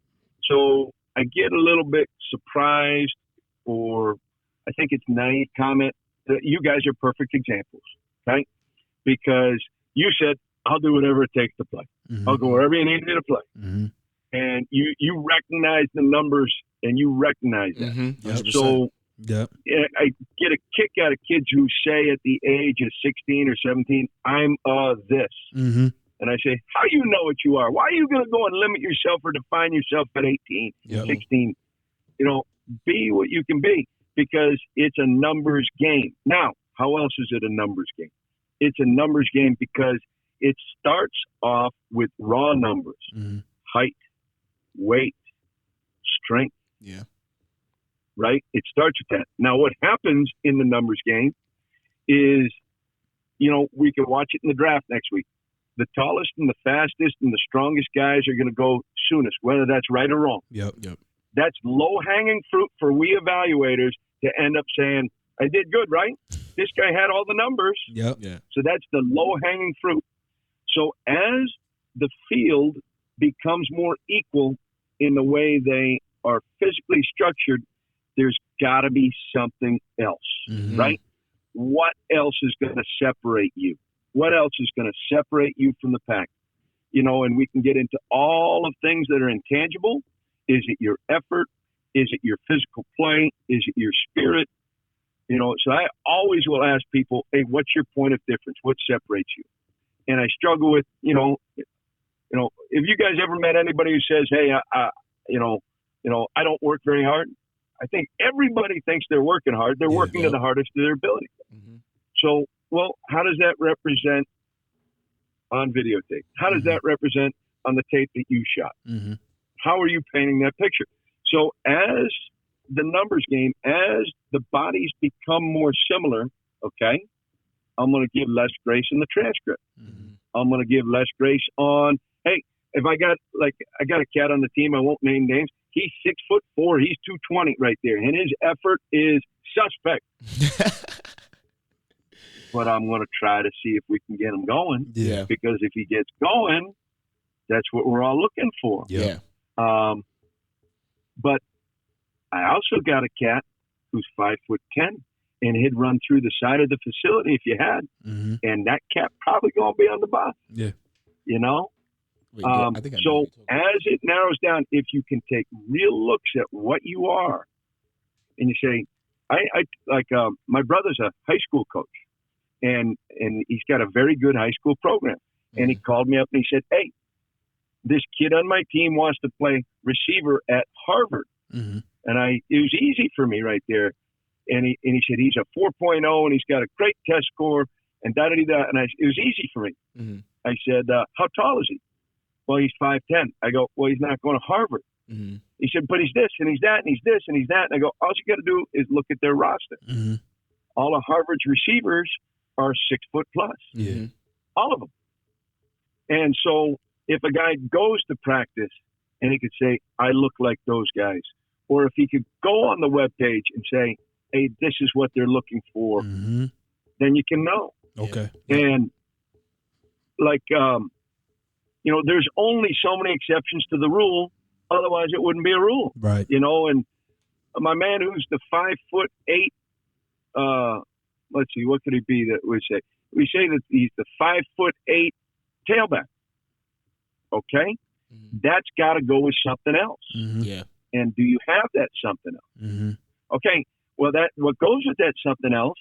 So I get a little bit surprised, or I think it's naive comment that you guys are perfect examples. Okay. Because you said, I'll do whatever it takes to play. I'll go wherever you need me to play. And you recognize the numbers, and you recognize that. So I get a kick out of kids who say at the age of 16 or 17, I'm this. And I say, how do you know what you are? Why are you going to go and limit yourself or define yourself at 18, 16? Be what you can be, because it's a numbers game. Now, how else is it a numbers game? It's a numbers game because it starts off with raw numbers, height, weight, strength. Yeah. Right? It starts with that. Now, what happens in the numbers game is, we can watch it in the draft next week. The tallest and the fastest and the strongest guys are going to go soonest, whether that's right or wrong. Yep. That's low-hanging fruit for we evaluators to end up saying, I did good, right? This guy had all the numbers. Yep. Yeah. So that's the low-hanging fruit. So as the field becomes more equal in the way they are physically structured, there's got to be something else, right? What else is going to separate you? What else is going to separate you from the pack? And we can get into all of things that are intangible. Is it your effort? Is it your physical play? Is it your spirit? So I always will ask people, hey, what's your point of difference? What separates you? And I struggle with, if you guys ever met anybody who says, hey, I don't work very hard. I think everybody thinks they're working hard. They're working to the hardest of their ability. So, well, how does that represent on videotape? How does that represent on the tape that you shot? How are you painting that picture? So as the numbers game, as the bodies become more similar, okay, I'm going to give less grace in the transcript. I'm going to give less grace on, hey, if I got a cat on the team, I won't name names. He's 6'4", he's 220 right there, and his effort is suspect. But I'm going to try to see if we can get him going. Yeah. Because if he gets going, That's what we're all looking for. Yeah. But I also got a cat who's 5'10", and he'd run through the side of the facility if you had, and that cat probably gonna be on the bus. Yeah. You know. Wait, I think I know So what you're talking as it narrows down, if you can take real looks at what you are, and you say, my brother's a high school coach, and he's got a very good high school program, and he called me up and he said, "Hey, this kid on my team wants to play receiver at Harvard," and it was easy for me right there, and he said he's a 4.0 and he's got a great test score and da-da-da-da, and it was easy for me. I said, "How tall is he?" "Well, he's 5'10". I go, "Well, he's not going to Harvard." He said, "But he's this and he's that and he's this and he's that." And I go, "All you got to do is look at their roster. All of Harvard's receivers are 6 foot plus. All of them." And so if a guy goes to practice and he could say, "I look like those guys," or if he could go on the webpage and say, "Hey, this is what they're looking for," then you can know. Okay. And there's only so many exceptions to the rule. Otherwise, it wouldn't be a rule. Right. And my man who's the 5'8", let's see, what could he be that we say? We say that he's the 5'8" tailback. Okay? That's got to go with something else. Yeah. And do you have that something else? Okay. Well, what goes with that something else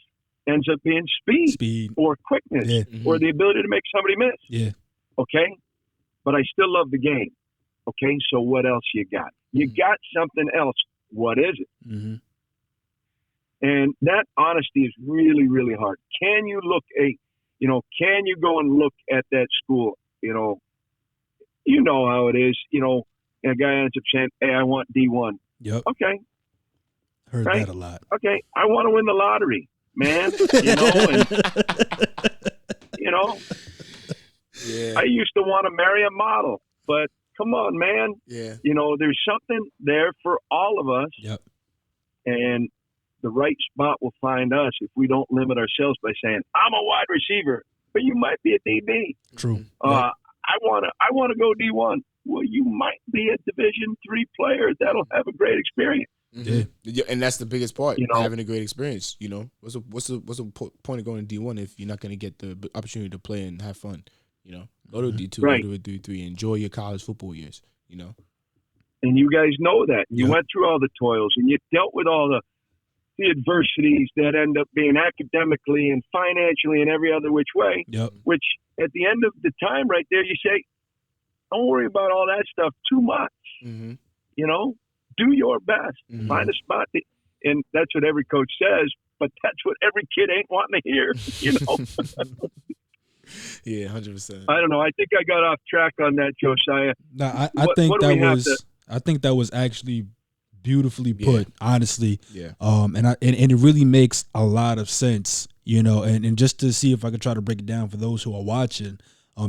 ends up being speed. Or quickness or the ability to make somebody miss. Yeah. Okay? But I still love the game. Okay, so what else you got? You got something else. What is it? And that honesty is really, really hard. Can you can you go and look at that school? You know how it is. And a guy ends up saying, "Hey, I want D1." Yep. Okay. Heard that a lot. Okay, I want to win the lottery, man. I used to want to marry a model, but come on, man. Yeah. There's something there for all of us. Yep. And the right spot will find us if we don't limit ourselves by saying, "I'm a wide receiver," but you might be a DB. True. I want to go D1. Well, you might be a Division III player that'll have a great experience. Yeah, and that's the biggest part. Having a great experience. What's the point of going to D1 if you're not going to get the opportunity to play and have fun? Go to D2, go to a D3, enjoy your college football years. And you guys know that. You went through all the toils, and you dealt with all the adversities that end up being academically and financially and every other which way. Which at the end of the time, right there, you say, "Don't worry about all that stuff too much." Do your best. Find a spot, and that's what every coach says. But that's what every kid ain't wanting to hear. Yeah, 100%. I don't know. I think I got off track on that, Josiah. No, I think that was actually beautifully put, honestly. Yeah. And it really makes a lot of sense, and just to see if I could try to break it down for those who are watching,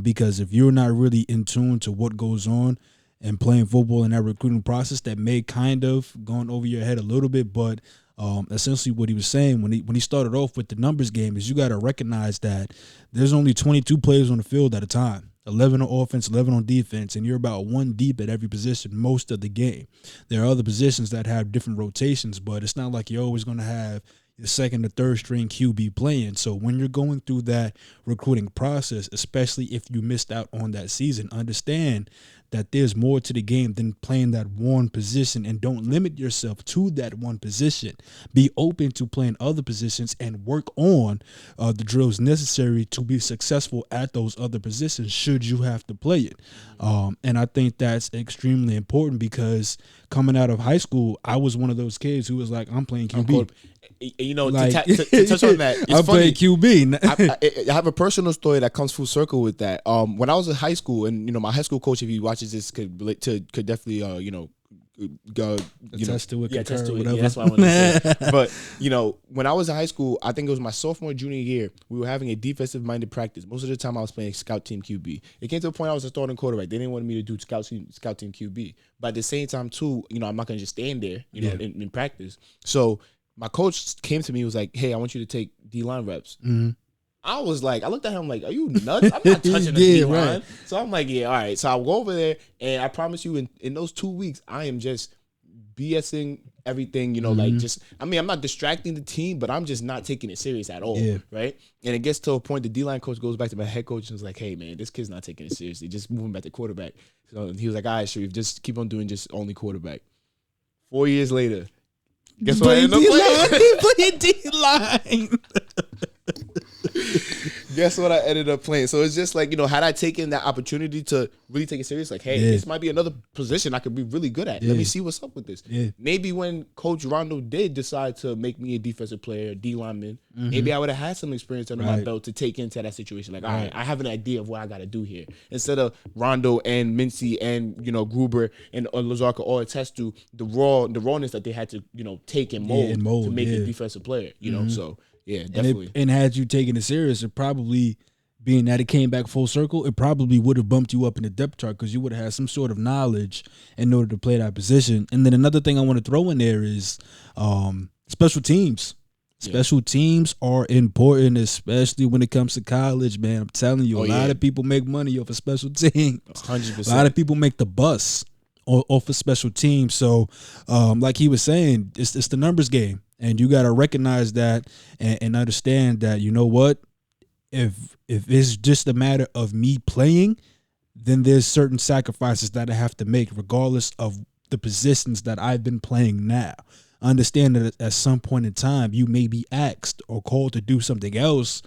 because if you're not really in tune to what goes on and playing football in that recruiting process, that may kind of gone over your head a little bit, but essentially what he was saying when he started off with the numbers game is you got to recognize that there's only 22 players on the field at a time, 11 on offense, 11 on defense, and you're about one deep at every position most of the game. There are other positions that have different rotations, but it's not like you're always going to have the second or third string QB playing. So when you're going through that recruiting process, especially if you missed out on that season, understand that there's more to the game than playing that one position, and don't limit yourself to that one position. Be open to playing other positions and work on the drills necessary to be successful at those other positions should you have to play it. And I think that's extremely important because coming out of high school, I was one of those kids who was like, I'm playing QB. To touch on that, I played QB. I have a personal story that comes full circle with that. When I was in high school, and my high school coach, if he watches this, could definitely attest to it. Yeah, that's what I wanted to say. But when I was in high school, I think it was my sophomore, junior year, we were having a defensive minded practice. Most of the time, I was playing scout team QB. It came to a point I was a starting quarterback. They didn't want me to do scout team QB. But at the same time, too, I'm not gonna just stand there, in practice. So my coach came to me and was like, "Hey, I want you to take D-line reps." I was like, I looked at him like, are you nuts? I'm not touching the D-line. Right. So I'm like, yeah, all right. So I'll go over there, and I promise you in those 2 weeks, I am just BSing everything, like just, I'm not distracting the team, but I'm just not taking it serious at all, right? And it gets to a point, the D-line coach goes back to my head coach and was like, hey, man, this kid's not taking it seriously. Just moving back to quarterback. So he was like, all right, Shariff, just keep on doing just only quarterback. 4 years later, guess what I ended up playing? D-line. Guess what I ended up playing? So it's just like, had I taken that opportunity to really take it serious, like, hey, this might be another position I could be really good at. Let me see what's up with this. Maybe when Coach Rondeau did decide to make me a defensive player, D lineman, maybe I would have had some experience under my belt to take into that situation. Like, all right, I have an idea of what I got to do here. Instead of Rondeau and Mincy and, Gruber and Lazarka all attest to the rawness that they had to, take and mold to make a defensive player, so. Yeah, definitely. And had you taken it serious, it probably, being that it came back full circle, it probably would have bumped you up in the depth chart because you would have had some sort of knowledge in order to play that position. And then another thing I want to throw in there is special teams. Special teams are important, especially when it comes to college, man. I'm telling you, a lot of people make money off of special teams. 100%. A lot of people make the bus off of special teams. So, like he was saying, it's the numbers game. And you got to recognize that and understand that, you know what, if it's just a matter of me playing, then there's certain sacrifices that I have to make regardless of the positions that I've been playing now. Understand that at some point in time, you may be asked or called to do something else,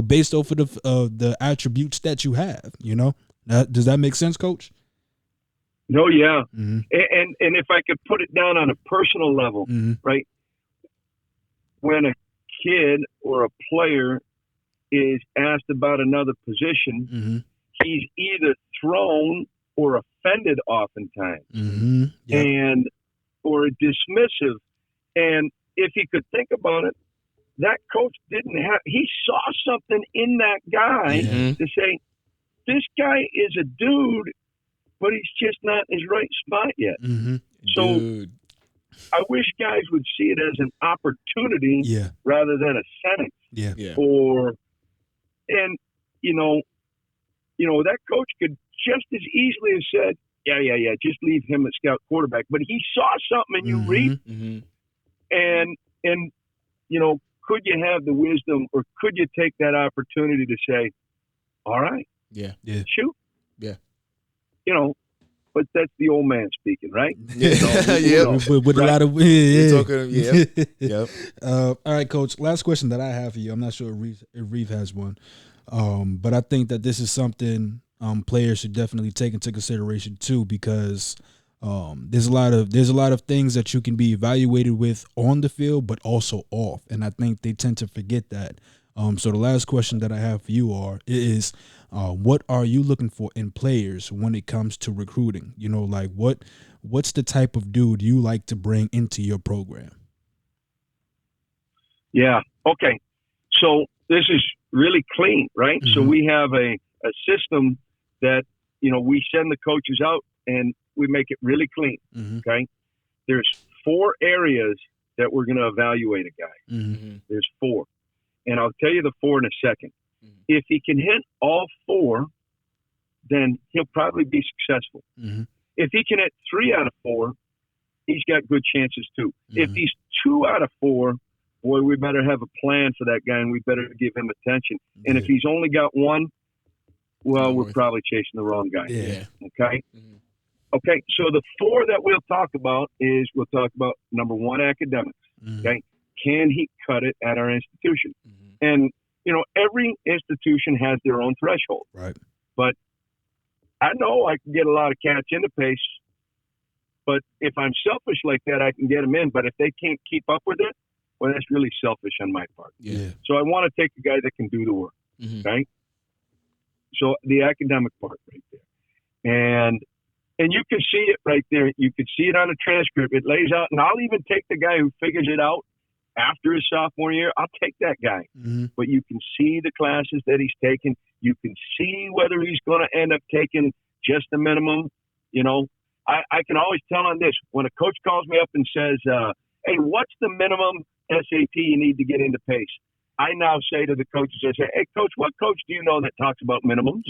based off of the attributes that you have, Does that make sense, Coach? No, yeah. And if I could put it down on a personal level, right? When a kid or a player is asked about another position, he's either thrown or offended oftentimes, or dismissive. And if he could think about it, that coach he saw something in that guy to say, this guy is a dude, but he's just not in his right spot yet. So dude. I wish guys would see it as an opportunity rather than a sentence. That coach could just as easily have said, just leave him at scout quarterback. But he saw something in you, Reed. And could you have the wisdom, or could you take that opportunity to say, all right, shoot. But that's the old man speaking, right? With a lot of all right, Coach. Last question that I have for you. I'm not sure if Reeve has one, but I think that this is something players should definitely take into consideration too, because there's a lot of things that you can be evaluated with on the field, but also off, and I think they tend to forget that. So the last question that I have for you is what are you looking for in players when it comes to recruiting? Like what's the type of dude you like to bring into your program? Yeah. Okay. So this is really clean, right? So we have a system that, we send the coaches out and we make it really clean. Okay. There's 4 areas that we're going to evaluate a guy. There's 4. And I'll tell you the 4 in a second. If he can hit all 4, then he'll probably be successful. If he can hit 3 out of 4, he's got good chances too. If he's 2 out of 4, boy, we better have a plan for that guy and we better give him attention. And if he's only got 1, well, we're probably chasing the wrong guy. Okay? Okay, so the 4 that we'll talk about number 1, academics. Okay? Can he cut it at our institution? And, every institution has their own threshold. Right. But I know I can get a lot of cats into pace, but if I'm selfish like that, I can get them in. But if they can't keep up with it, well, that's really selfish on my part. So I want to take a guy that can do the work. Okay? So the academic part right there. And you can see it right there. You can see it on the transcript. It lays out, and I'll even take the guy who figures it out after his sophomore year. I'll take that guy. But you can see the classes that he's taken. You can see whether he's going to end up taking just the minimum. I can always tell on this. When a coach calls me up and says, hey, what's the minimum SAT you need to get into pace? I now say to the coaches, I say, hey, coach, what coach do you know that talks about minimums?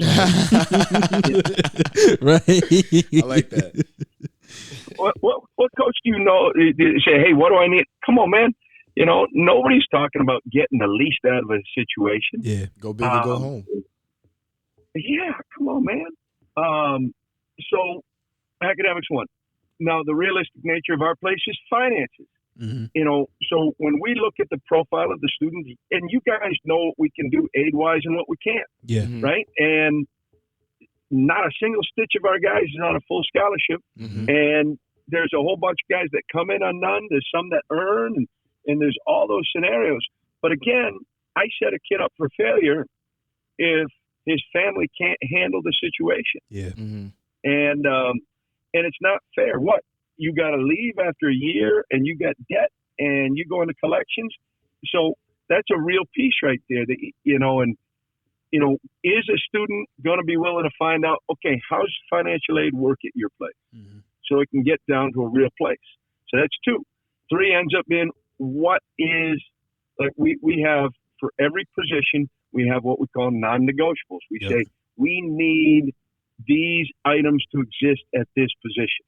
Right. I like that. What coach do you know? You say, hey, what do I need? Come on, man. You know, nobody's talking about getting the least out of a situation. Yeah. Go big or go home. Yeah, come on, man. So academics one. Now, the realistic nature of our place is finances. Mm-hmm. You know, so when we look at the profile of the students, and you guys know what we can do aid-wise and what we can't, Yeah. Mm-hmm. right? And not a single stitch of our guys is on a full scholarship. Mm-hmm. And there's a whole bunch of guys that come in on none. There's some that earn, and there's all those scenarios. But again, I set a kid up for failure if his family can't handle the situation. Yeah. Mm-hmm. And it's not fair. What? You got to leave after a year and you got debt and you go into collections. So that's a real piece right there that, you know, and, you know, is a student going to be willing to find out, okay, how's financial aid work at your place? Mm-hmm. So it can get down to a real place. So that's 2. 3 ends up being what is, like we have for every position, we have what we call non-negotiables. We say we need these items to exist at this position.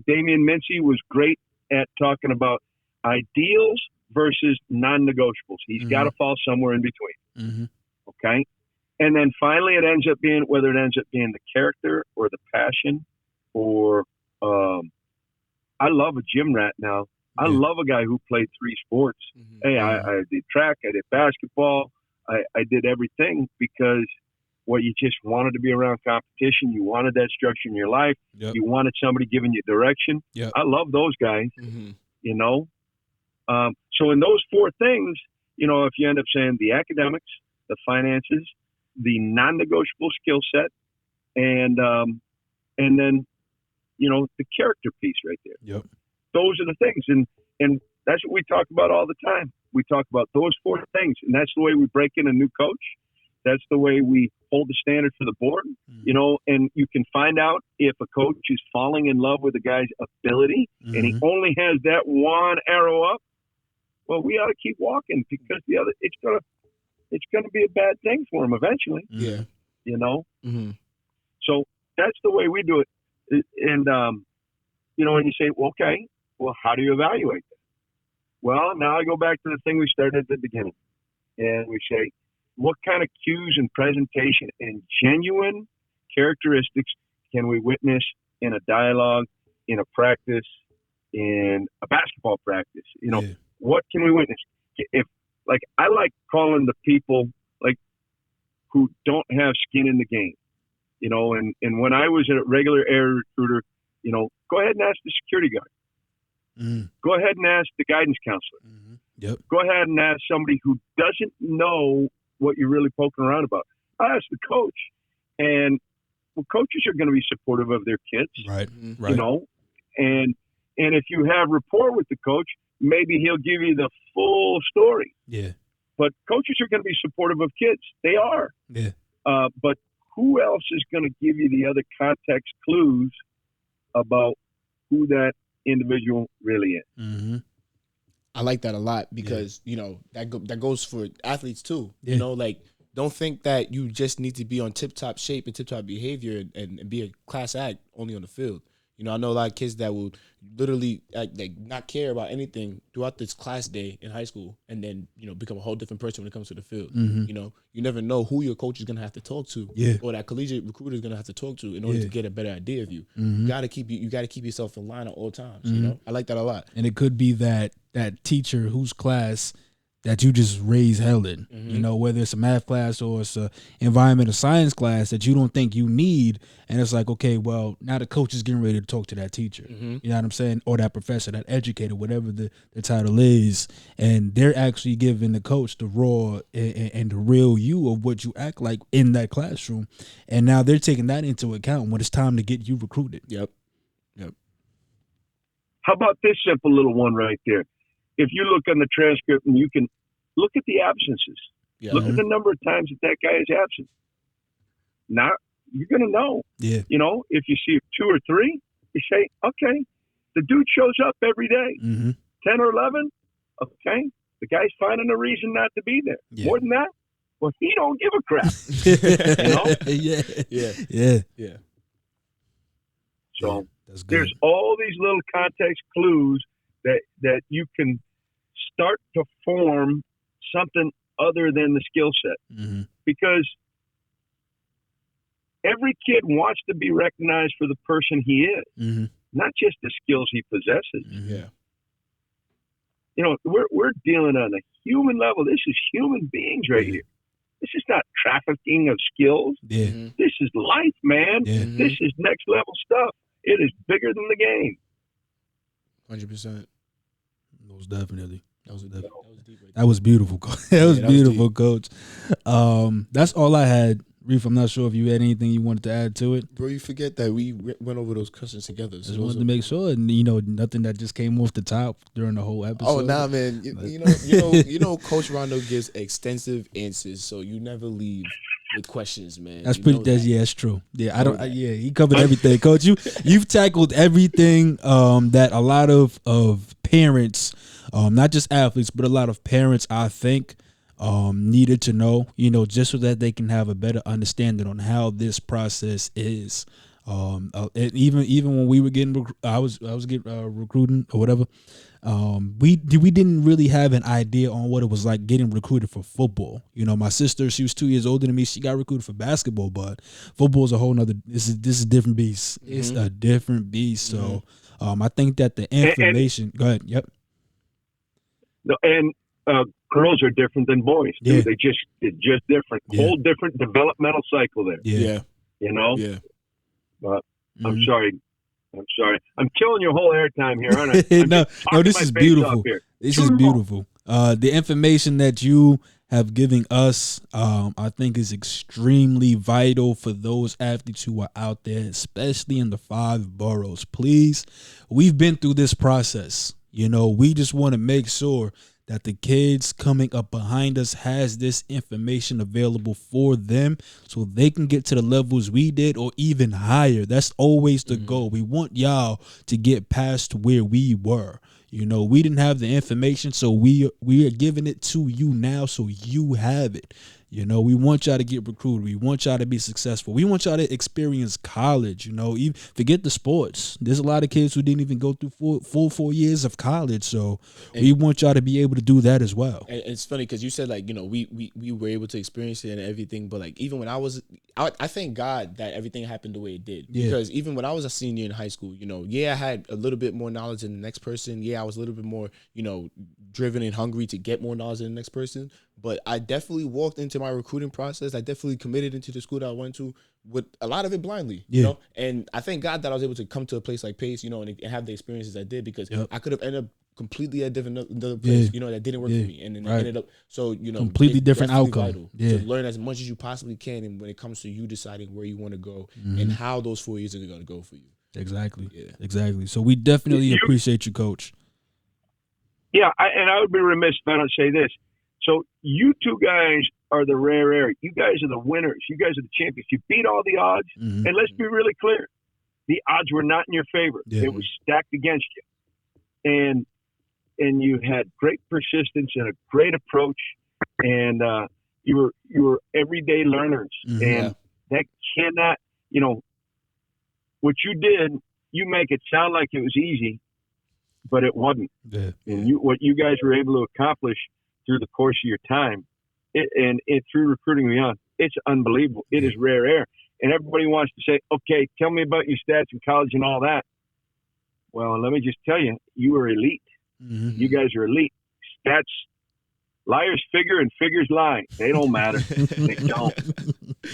Damian Mincy was great at talking about ideals versus non-negotiables. He's got to fall somewhere in between. Mm-hmm. Okay? And then finally it ends up being whether it ends up being the character or the passion or I love a gym rat now. I love a guy who played 3 sports. Mm-hmm. Hey, I did track, I did basketball, I did everything because you just wanted to be around competition. You wanted that structure in your life. Yep. You wanted somebody giving you direction. Yep. I love those guys, Mm-hmm. you know. So in those 4 things, you know, if you end up saying the academics, the finances, the non-negotiable skill set, and then, you know, the character piece right there. Yep. Those are the things. And that's what we talk about all the time. We talk about those 4 things. And that's the way we break in a new coach. That's the way we hold the standard for the board, you know, and you can find out if a coach is falling in love with a guy's ability and he only has that one arrow up. Well, we ought to keep walking because the other, it's gonna be a bad thing for him eventually. Yeah. You know? Mm-hmm. So that's the way we do it. And, you know, and you say, well, okay, well, how do you evaluate that? Well, now I go back to the thing we started at the beginning and we say, what kind of cues and presentation and genuine characteristics can we witness in a dialogue, in a practice, in a basketball practice? You know, what can we witness? If, like, I like calling the people, like, who don't have skin in the game, you know, and when I was a regular air recruiter, you know, go ahead and ask the security guard. Go ahead and ask the guidance counselor. Yep. Go ahead and ask somebody who doesn't know what you're really poking around about. I ask the coach, and coaches are going to be supportive of their kids, Right. you know, and if you have rapport with the coach, maybe he'll give you the full story. Yeah. But coaches are going to be supportive of kids. They are. Yeah. But who else is going to give you the other context clues about who that individual really is? Mm-hmm. I like that a lot because, you know, that goes for athletes too. Yeah. You know, like, don't think that you just need to be on tip-top shape and tip-top behavior and be a class act only on the field. You know, I know a lot of kids that will literally like not care about anything throughout this class day in high school and then, you know, become a whole different person when it comes to the field. Mm-hmm. You know, you never know who your coach is going to have to talk to or that collegiate recruiter is going to have to talk to in order to get a better idea of you. Mm-hmm. You got to keep yourself in line at all times. You know, I like that a lot. And it could be that teacher whose class that you just raise hell in, you know, whether it's a math class or it's a environmental science class that you don't think you need. And it's like, okay, well, now the coach is getting ready to talk to that teacher, you know what I'm saying? Or that professor, that educator, whatever the title is. And they're actually giving the coach the raw and the real you of what you act like in that classroom. And now they're taking that into account when it's time to get you recruited. Yep. How about this simple little one right there? If you look on the transcript and you can look at the absences, look at the number of times that guy is absent. Now you're going to know. Yeah. You know, if you see 2 or 3, you say, okay, the dude shows up every day. 10 or 11, okay. The guy's finding a reason not to be there. Yeah. More than that, well, he don't give a crap. Yeah. So that's good. there's all these little context clues that you can start to form something other than the skill set. Mm-hmm. Because every kid wants to be recognized for the person he is, Mm-hmm. not just the skills he possesses. Mm-hmm. Yeah. You know, we're dealing on a human level. This is human beings right here. This is not trafficking of skills. Yeah. Mm-hmm. This is life, man. Yeah. This is next level stuff. It is bigger than the game. 100%. Most definitely. That was deep. Right That was beautiful. That was that beautiful, was Coach. That's all I had. Reef, I'm not sure if you had anything you wanted to add to it. Bro, you forget that we went over those questions together. So Just wanted to make sure, and nothing that just came off the top during the whole episode. Oh, nah, man. You know, Coach Rondeau gives extensive answers, so you never leave with questions, man. That's You pretty. know That's that. yeah, it's true. Yeah, I don't. Yeah, he covered everything, Coach. You've tackled everything that a lot of parents, not just athletes, but a lot of parents, I think, needed to know. Just so that they can have a better understanding on how this process is. And even when we were getting, I was getting recruiting or whatever. We didn't really have an idea on what it was like getting recruited for football. My sister, she was 2 years older than me. She got recruited for basketball, but football is a whole nother. This is a different beast. Mm-hmm. It's a different beast. So, I think that the information. Go ahead. Yep. And girls are different than boys. Yeah. They're just different. Yeah. Whole different developmental cycle there. Yeah. Yeah. But I'm sorry. I'm killing your whole airtime here, aren't I? No, this is beautiful. This is beautiful. The information that you have given us, I think is extremely vital for those athletes who are out there, especially in the 5 boroughs. Please, we've been through this process. We just want to make sure that the kids coming up behind us has this information available for them so they can get to the levels we did or even higher. That's always the goal. We want y'all to get past where we were. We didn't have the information, so we are giving it to you now so you have it. We want y'all to get recruited. We want y'all to be successful. We want y'all to experience college, even forget the sports. There's a lot of kids who didn't even go through full 4 years of college. So we want y'all to be able to do that as well. And it's funny because you said, we were able to experience it and everything. But, even when I thank God that everything happened the way it did. Yeah. Because even when I was a senior in high school, I had a little bit more knowledge than the next person. Yeah, I was a little bit more, driven and hungry to get more knowledge than the next person. But I definitely walked into my recruiting process. I definitely committed into the school that I went to with a lot of it blindly, And I thank God that I was able to come to a place like Pace, and have the experiences I did because I could have ended up completely at another place, that didn't work for me. And then I ended up, completely different outcome. To learn as much as you possibly can. And when it comes to you deciding where you want to go and how those 4 years are going to go for you. Exactly. Yeah. Exactly. So we definitely appreciate you, Coach. Yeah. I would be remiss if I don't say this. So you two guys are the rare air. You guys are the winners. You guys are the champions. You beat all the odds. Mm-hmm. And let's be really clear. The odds were not in your favor. Yeah. It was stacked against you. And you had great persistence and a great approach. And you were everyday learners. Mm-hmm. And that cannot, what you did, you make it sound like it was easy, but it wasn't. Yeah. And what you guys were able to accomplish through the course of your time, and through recruiting and beyond, it's unbelievable. It is rare air. And everybody wants to say, okay, tell me about your stats in college and all that. Well, let me just tell you, you are elite. Mm-hmm. You guys are elite. Stats, liars figure and figures lie. They don't matter. They don't.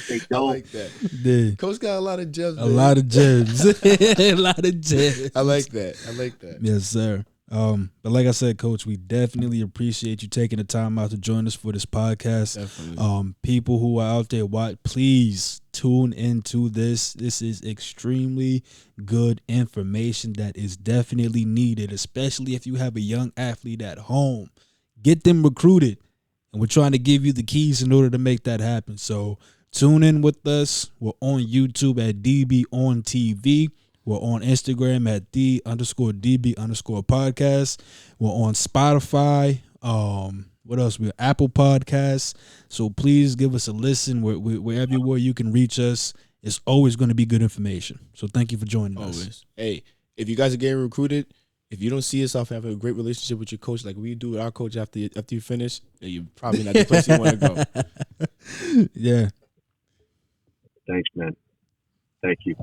They don't. I like that. Yeah. Coach got a lot of gems. A lot of gems. A lot of gems. I like that. Yes, sir. But like I said, Coach, we definitely appreciate you taking the time out to join us for this podcast. Definitely. People who are out there, please tune into this. This is extremely good information that is definitely needed, especially if you have a young athlete at home. Get them recruited, and we're trying to give you the keys in order to make that happen. So tune in with us. We're on YouTube at DB on TV. We're on Instagram at _DB_podcast. We're on Spotify, What else? We're Apple Podcasts. So please give us a listen wherever you can reach us. It's always going to be good information. So thank you for joining us. Hey, if you guys are getting recruited, if you don't see yourself having a great relationship with your coach like we do with our coach after you finish, then you're probably not the place you want to go. Yeah. Thanks, man. Thank you.